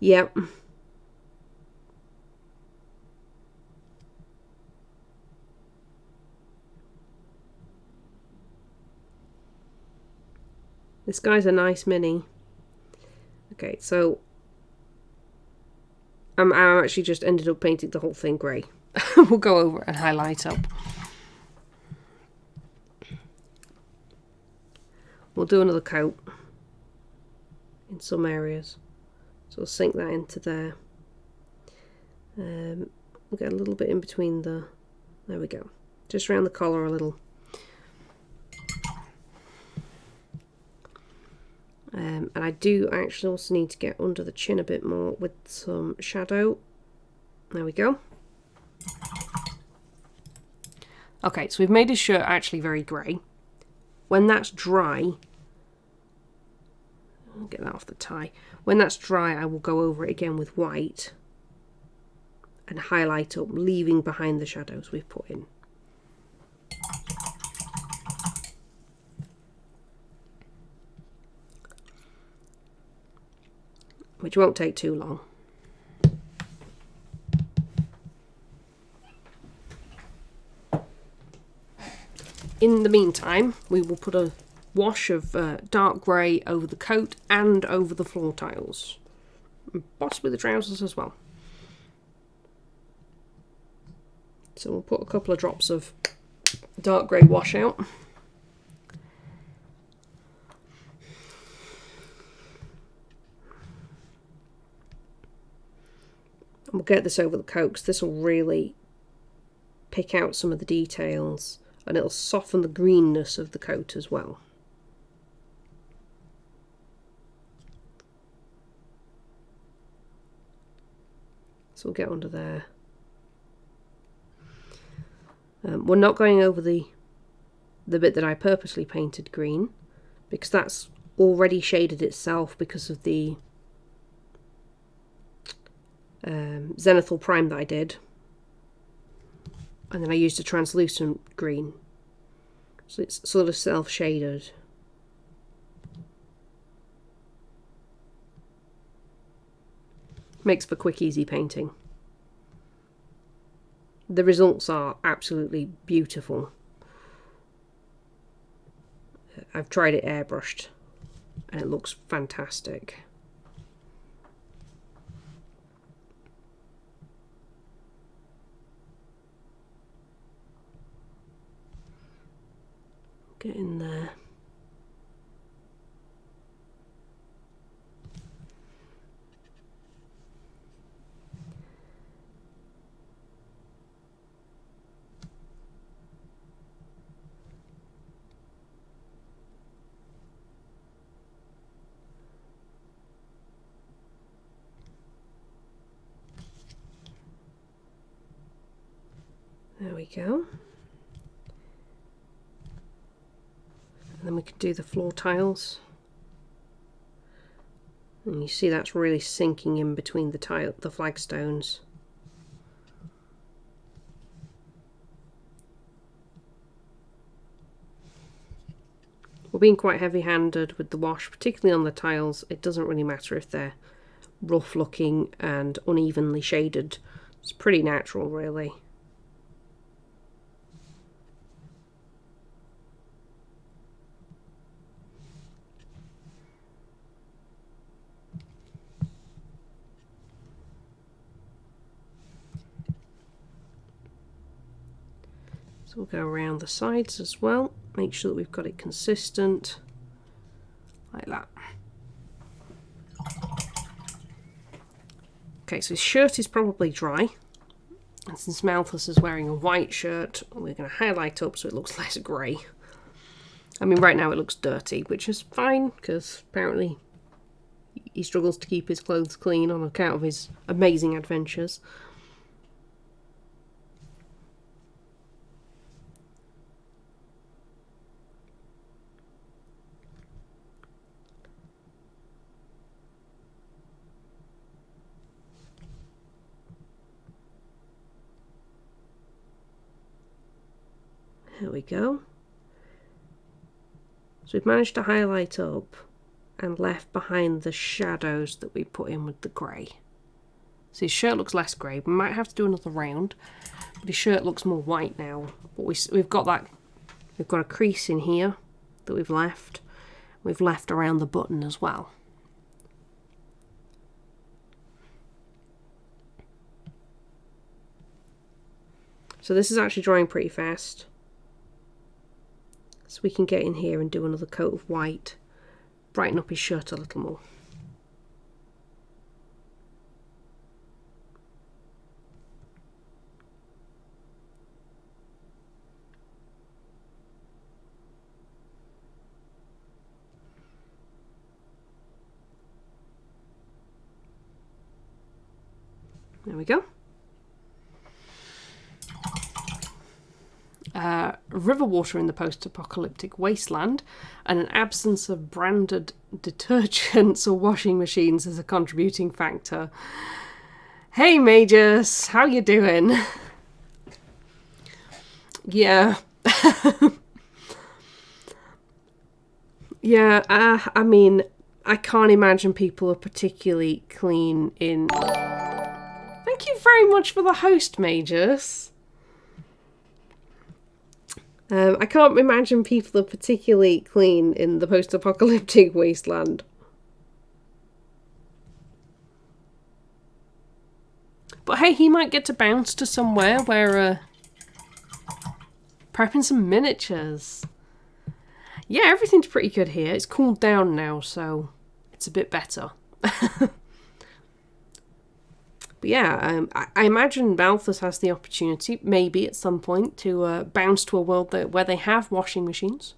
Yep. This guy's a nice mini. Okay, so I'm actually just ended up painting the whole thing grey. We'll go over and highlight up. We'll do another coat in some areas. So we'll sink that into there. We'll get a little bit in between the... There we go. Just around the collar a little. And I do actually also need to get under the chin a bit more with some shadow. There we go. Okay, so we've made his shirt actually very grey. When that's dry, I'll get that off the tie. When that's dry, I will go over it again with white and highlight up, leaving behind the shadows we've put in. Which won't take too long. In the meantime, we will put a wash of dark grey over the coat and over the floor tiles. And possibly the trousers as well. So we'll put a couple of drops of dark grey wash out. And we'll get this over the coat because this will really pick out some of the details and it'll soften the greenness of the coat as well. So we'll get under there. We're not going over the bit that I purposely painted green because that's already shaded itself because of the zenithal prime that I did, and then I used a translucent green, so it's sort of self-shaded. Makes for quick, easy painting. The results are absolutely beautiful. I've tried it airbrushed and it looks fantastic. Get in there. There we go. And then we can do the floor tiles. And you see that's really sinking in between the flagstones. We're being quite heavy-handed with the wash, particularly on the tiles. It doesn't really matter if they're rough looking and unevenly shaded. It's pretty natural, really. So we'll go around the sides as well, make sure that we've got it consistent, like that. Okay, so his shirt is probably dry, and since Malthus is wearing a white shirt, we're going to highlight up so it looks less grey. I mean, right now it looks dirty, which is fine, because apparently he struggles to keep his clothes clean on account of his amazing adventures. There we go. So we've managed to highlight up and left behind the shadows that we put in with the grey. So his shirt looks less grey. We might have to do another round, but his shirt looks more white now. But we've got a crease in here that we've left. We've left around the button as well. So this is actually drying pretty fast. So we can get in here and do another coat of white, brighten up his shirt a little more. There we go. River water in the post-apocalyptic wasteland, and an absence of branded detergents or washing machines as a contributing factor. Hey Magus, how you doing? Yeah. Yeah, I mean, I can't imagine people are particularly clean in... Thank you very much for the host, Magus. I can't imagine people are particularly clean in the post-apocalyptic wasteland. But hey, he might get to bounce to somewhere where... prepping some miniatures. Yeah, everything's pretty good here. It's cooled down now, so it's a bit better. But yeah, I imagine Malthus has the opportunity, maybe at some point, to bounce to a world where they have washing machines.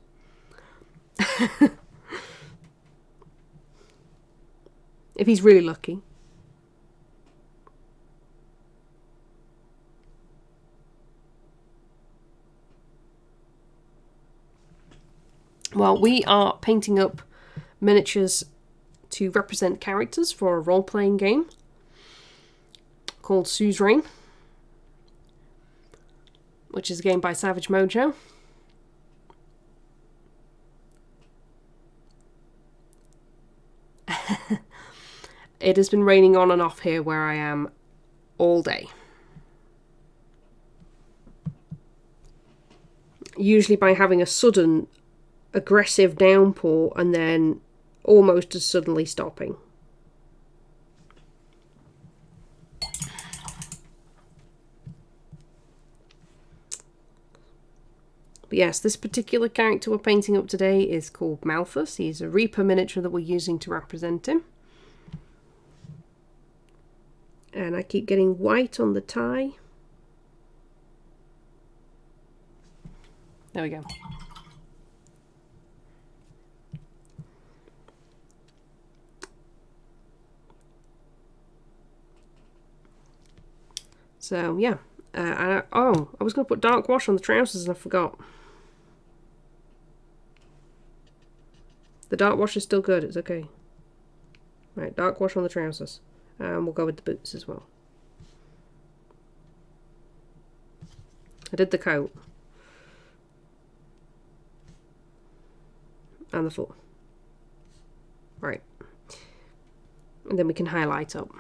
If he's really lucky. Well, we are painting up miniatures to represent characters for a role-playing game called Suzerain, which is a game by Savage Mojo. It has been raining on and off here where I am all day. Usually by having a sudden aggressive downpour and then almost as suddenly stopping. But yes, this particular character we're painting up today is called Malthus. He's a Reaper miniature that we're using to represent him. And I keep getting white on the tie. There we go. So, yeah. I was going to put dark wash on the trousers and I forgot. The dark wash is still good, it's okay. Right, dark wash on the trousers. And we'll go with the boots as well. I did the coat. And the foot. Right. And then we can highlight up.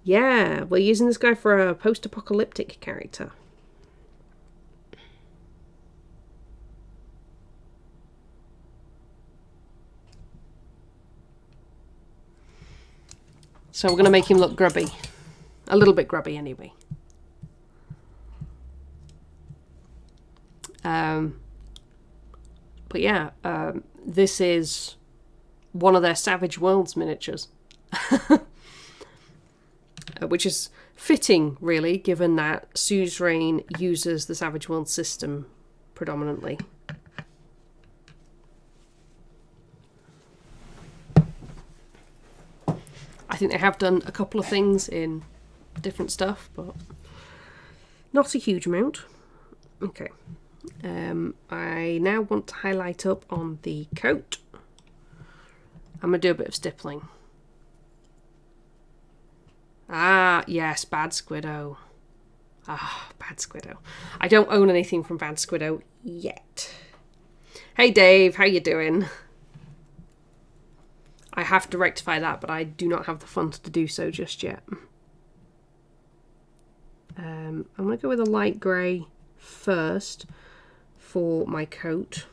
Yeah, we're using this guy for a post-apocalyptic character. So we're going to make him look grubby. A little bit grubby anyway. But yeah, this is one of their Savage Worlds miniatures. Which is fitting, really, given that Suzerain uses the Savage Worlds system predominantly. I think they have done a couple of things in different stuff, but not a huge amount. Okay. I now want to highlight up on the coat. I'm going to do a bit of stippling. Ah, yes, Bad Squiddo. Ah, Bad Squiddo. I don't own anything from Bad Squiddo yet. Hey Dave, how you doing? I have to rectify that, but I do not have the funds to do so just yet. I'm going to go with a light grey first for my coat.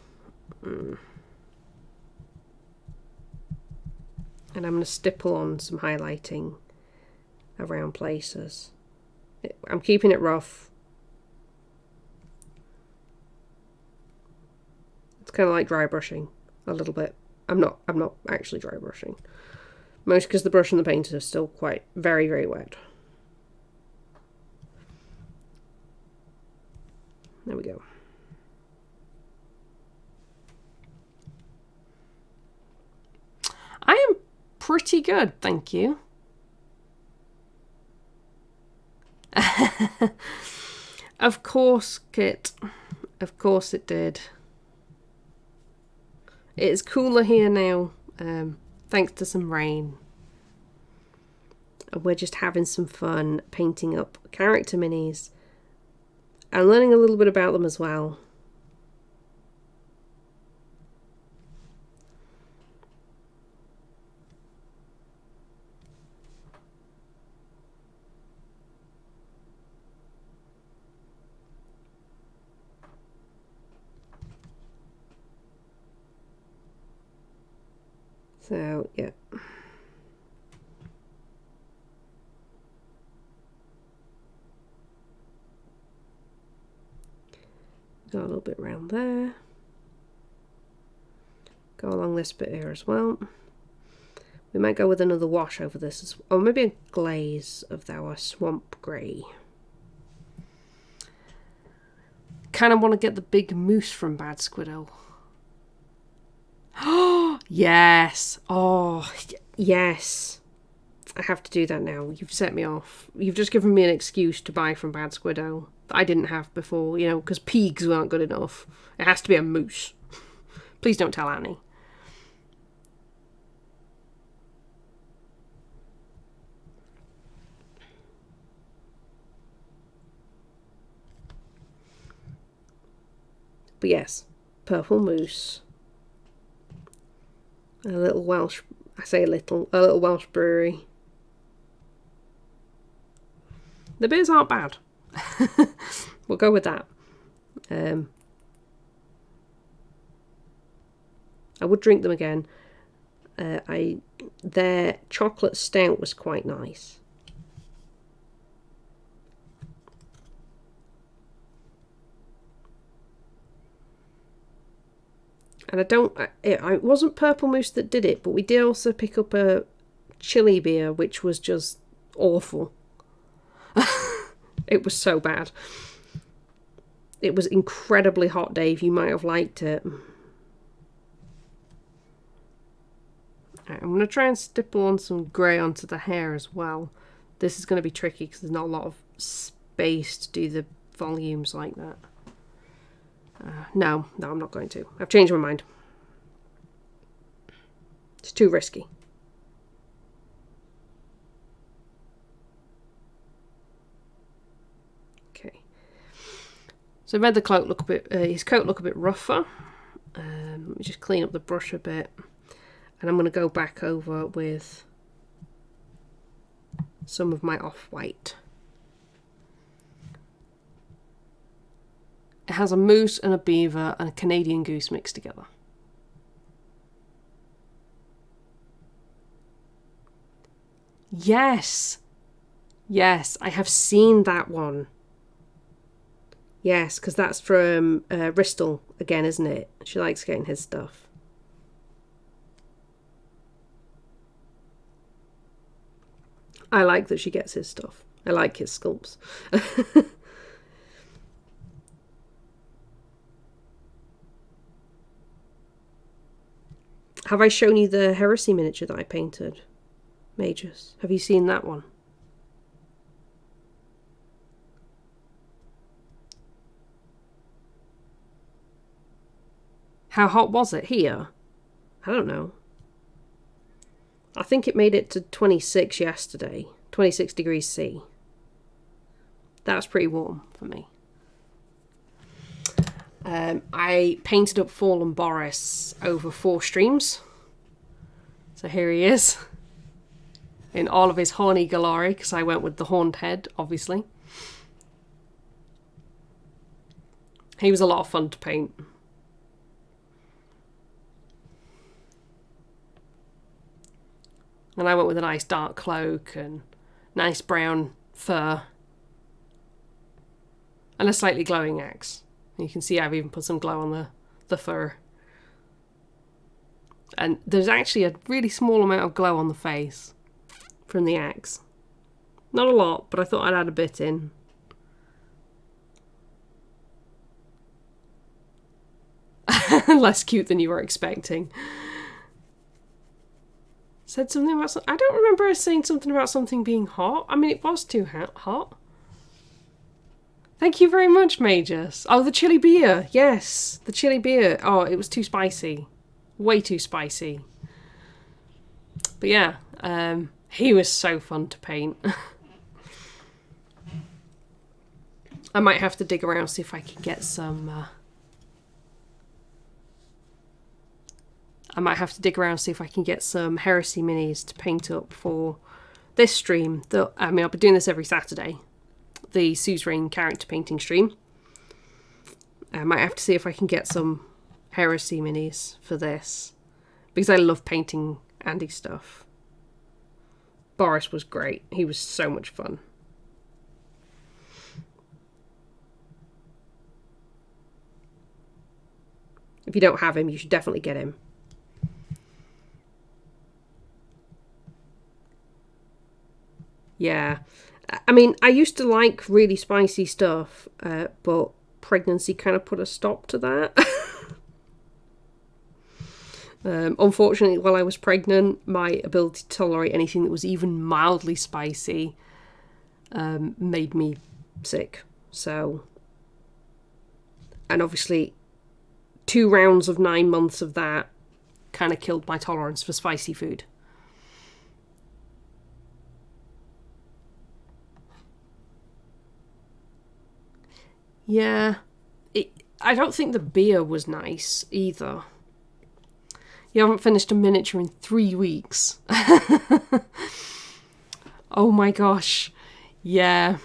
And I'm going to stipple on some highlighting around places. I'm keeping it rough. It's kind of like dry brushing a little bit. I'm not actually dry brushing. Mostly because the brush and the paint are still quite very, very wet. There we go. I am pretty good, thank you. Of course, Kit. Of course it did. It's cooler here now, thanks to some rain. We're just having some fun painting up character minis and learning a little bit about them as well. So, yeah. Go a little bit around there. Go along this bit here as well. We might go with another wash over this, or maybe a glaze of our swamp grey. Kind of want to get the big moose from Bad Squiddo. Oh, yes. Oh, yes. I have to do that now. You've set me off. You've just given me an excuse to buy from Bad Squiddo that I didn't have before, you know, because pigs aren't good enough. It has to be a moose. Please don't tell Annie. But yes, purple moose. A little Welsh, a little Welsh brewery. The beers aren't bad. We'll go with that. I would drink them again. Their chocolate stout was quite nice. And it wasn't Purple Moose that did it, but we did also pick up a chili beer, which was just awful. It was so bad. It was incredibly hot, Dave. You might have liked it. Right, I'm going to try and stipple on some grey onto the hair as well. This is going to be tricky because there's not a lot of space to do the volumes like that. No, I'm not going to. I've changed my mind. It's too risky. Okay. So I made the cloak look a bit, his coat look a bit rougher. Let me just clean up the brush a bit. And I'm going to go back over with some of my off-white. It has a moose and a beaver and a Canadian goose mixed together. Yes! Yes, I have seen that one. Yes, because that's from Bristol again, isn't it? She likes getting his stuff. I like that she gets his stuff. I like his sculpts. Have I shown you the Heresy miniature that I painted? Mages. Have you seen that one? How hot was it here? I don't know. I think it made it to 26 yesterday. 26 degrees C. That was pretty warm for me. I painted up Fallen Boris over 4 streams. So here he is. In all of his horny glory, because I went with the horned head, obviously. He was a lot of fun to paint. And I went with a nice dark cloak and nice brown fur. And a slightly glowing axe. You can see I've even put some glow on the fur. And there's actually a really small amount of glow on the face from the axe. Not a lot, but I thought I'd add a bit in. Less cute than you were expecting. Said something about I don't remember us saying something about something being hot. I mean, it was too hot. Thank you very much, Magus. Oh, the chili beer. Yes, the chili beer. Oh, it was too spicy. Way too spicy. But yeah, he was so fun to paint. I might have to dig around, see if I can get some... I might have to dig around, see if I can get some Heresy minis to paint up for this stream. I mean, I'll be doing this every Saturday. The Suzerain character painting stream. I might have to see if I can get some Heresy minis for this. Because I love painting Andy stuff. Boris was great. He was so much fun. If you don't have him, you should definitely get him. Yeah. I mean, I used to like really spicy stuff, but pregnancy kind of put a stop to that. Unfortunately, while I was pregnant, my ability to tolerate anything that was even mildly spicy made me sick. So, and obviously 2 rounds of 9 months of that kind of killed my tolerance for spicy food. Yeah, I don't think the beer was nice either. You haven't finished a miniature in 3 weeks. Oh my gosh. Yeah.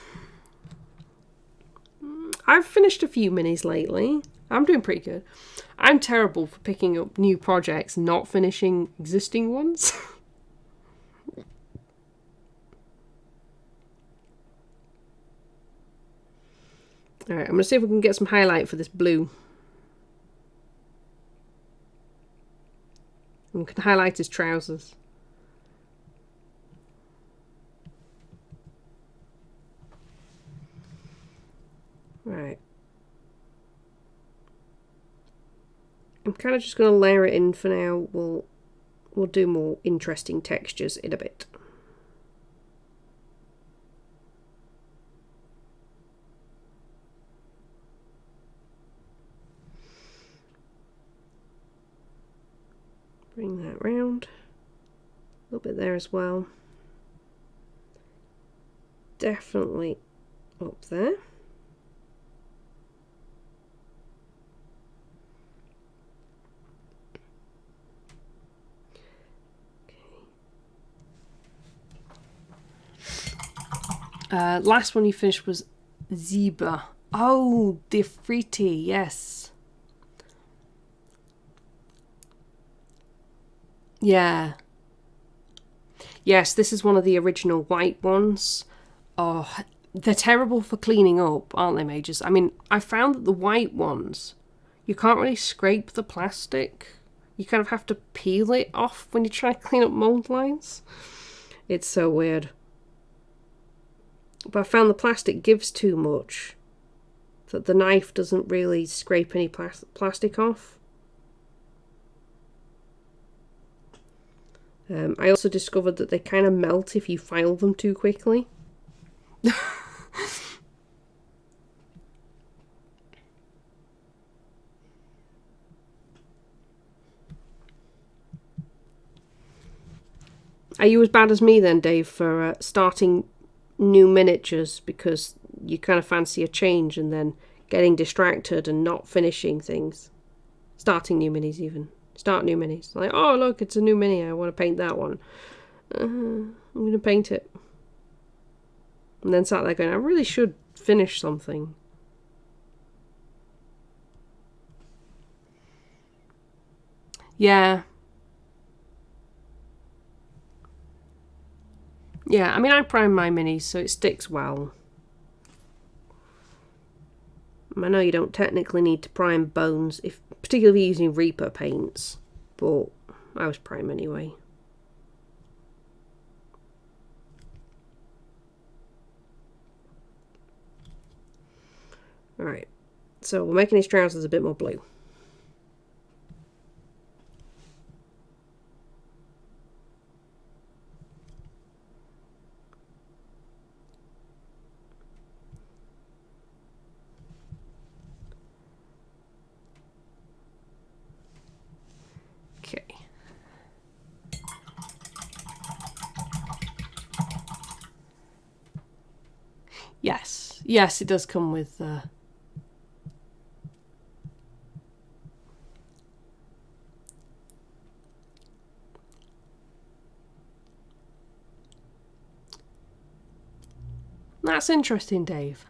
I've finished a few minis lately. I'm doing pretty good. I'm terrible for picking up new projects, not finishing existing ones. Alright, I'm going to see if we can get some highlight for this blue. And we can highlight his trousers. Right. I'm kind of just going to layer it in for now. We'll do more interesting textures in a bit. Bring that round. A little bit there as well. Definitely up there. Last one you finished was Zebra. Oh, the Friti, yes. Yeah. Yes, this is one of the original white ones. Oh, they're terrible for cleaning up, aren't they, Mages? I mean, I found that the white ones, you can't really scrape the plastic. You kind of have to peel it off when you try to clean up mold lines. It's so weird. But I found the plastic gives too much. That the knife doesn't really scrape any plastic off. I also discovered that they kind of melt if you file them too quickly. Are you as bad as me then, Dave, for starting new miniatures because you kind of fancy a change and then getting distracted and not finishing things? Starting new minis even. Start new minis. Like, oh look, it's a new mini, I want to paint that one. I'm going to paint it. And then sat there going, I really should finish something. Yeah. Yeah, I mean, I prime my minis so it sticks well. I know you don't technically need to prime bones, if particularly using Reaper paints, but I was prime anyway. Alright, so we're making his trousers a bit more blue. Yes. Yes, it does come with... That's interesting, Dave.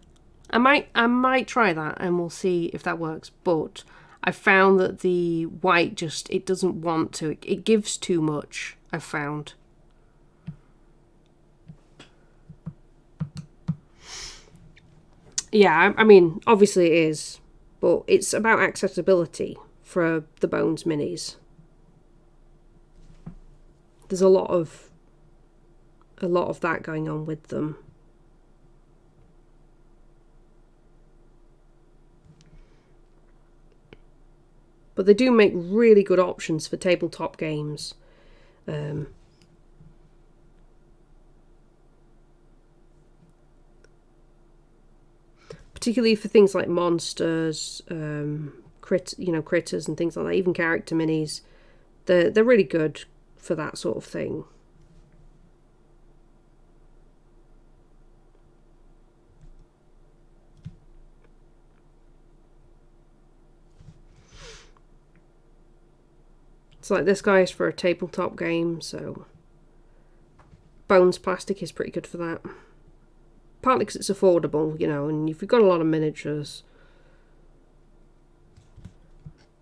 I might try that and we'll see if that works, but I found that the white it doesn't want to. It gives too much, I've found. Yeah, I mean, obviously it is, but it's about accessibility for the Bones minis. There's a lot of that going on with them. But they do make really good options for tabletop games. Particularly for things like monsters, critters and things like that, even character minis. They're really good for that sort of thing. It's like this guy is for a tabletop game, so Bones plastic is pretty good for that. Partly because it's affordable, and if you've got a lot of miniatures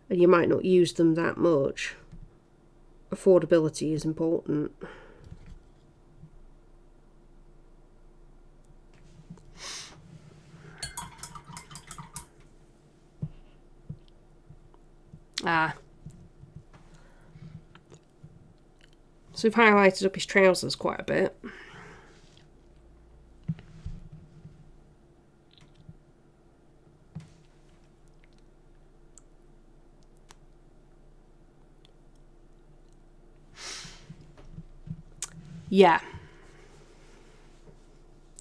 and you might not use them that much, affordability is important. So we've highlighted up his trousers quite a bit. Yeah.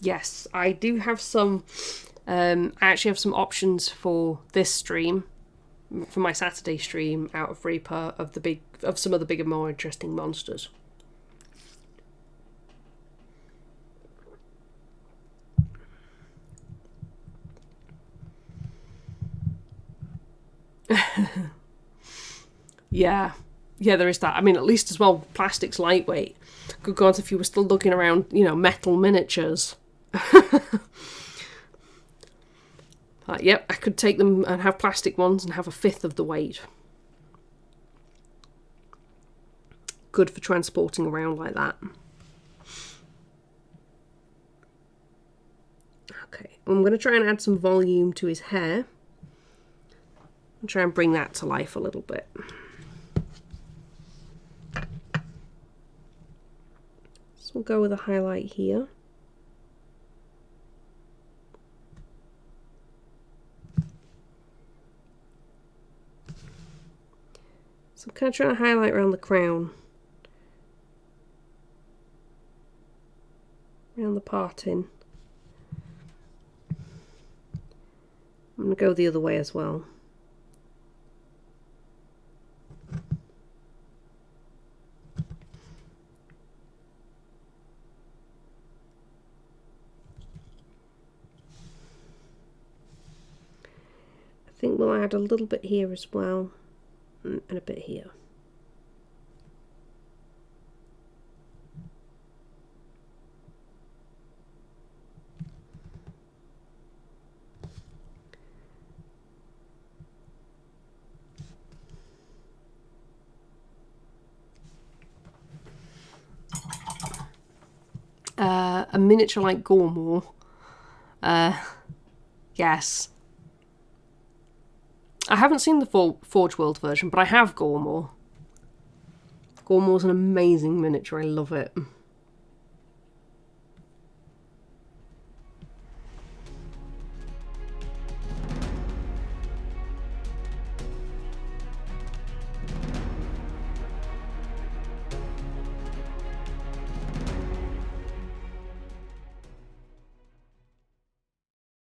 Yes, I do have some... I actually have some options for this stream, for my Saturday stream, out of Reaper, of some of the bigger, more interesting monsters. Yeah, there is that. I mean, at least as well, plastic's lightweight. Good God, if you were still looking around, metal miniatures. Yep, I could take them and have plastic ones and have a fifth of the weight. Good for transporting around like that. Okay, I'm going to try and add some volume to his hair. And try and bring that to life a little bit. So we'll go with a highlight here. So I'm kind of trying to highlight around the crown. Around the parting. I'm going to go the other way as well. I think we'll add a little bit here as well, and a bit here. A miniature like Gormor. Yes. I haven't seen the Forge World version, but I have Gormor. Gormor's an amazing miniature. I love it.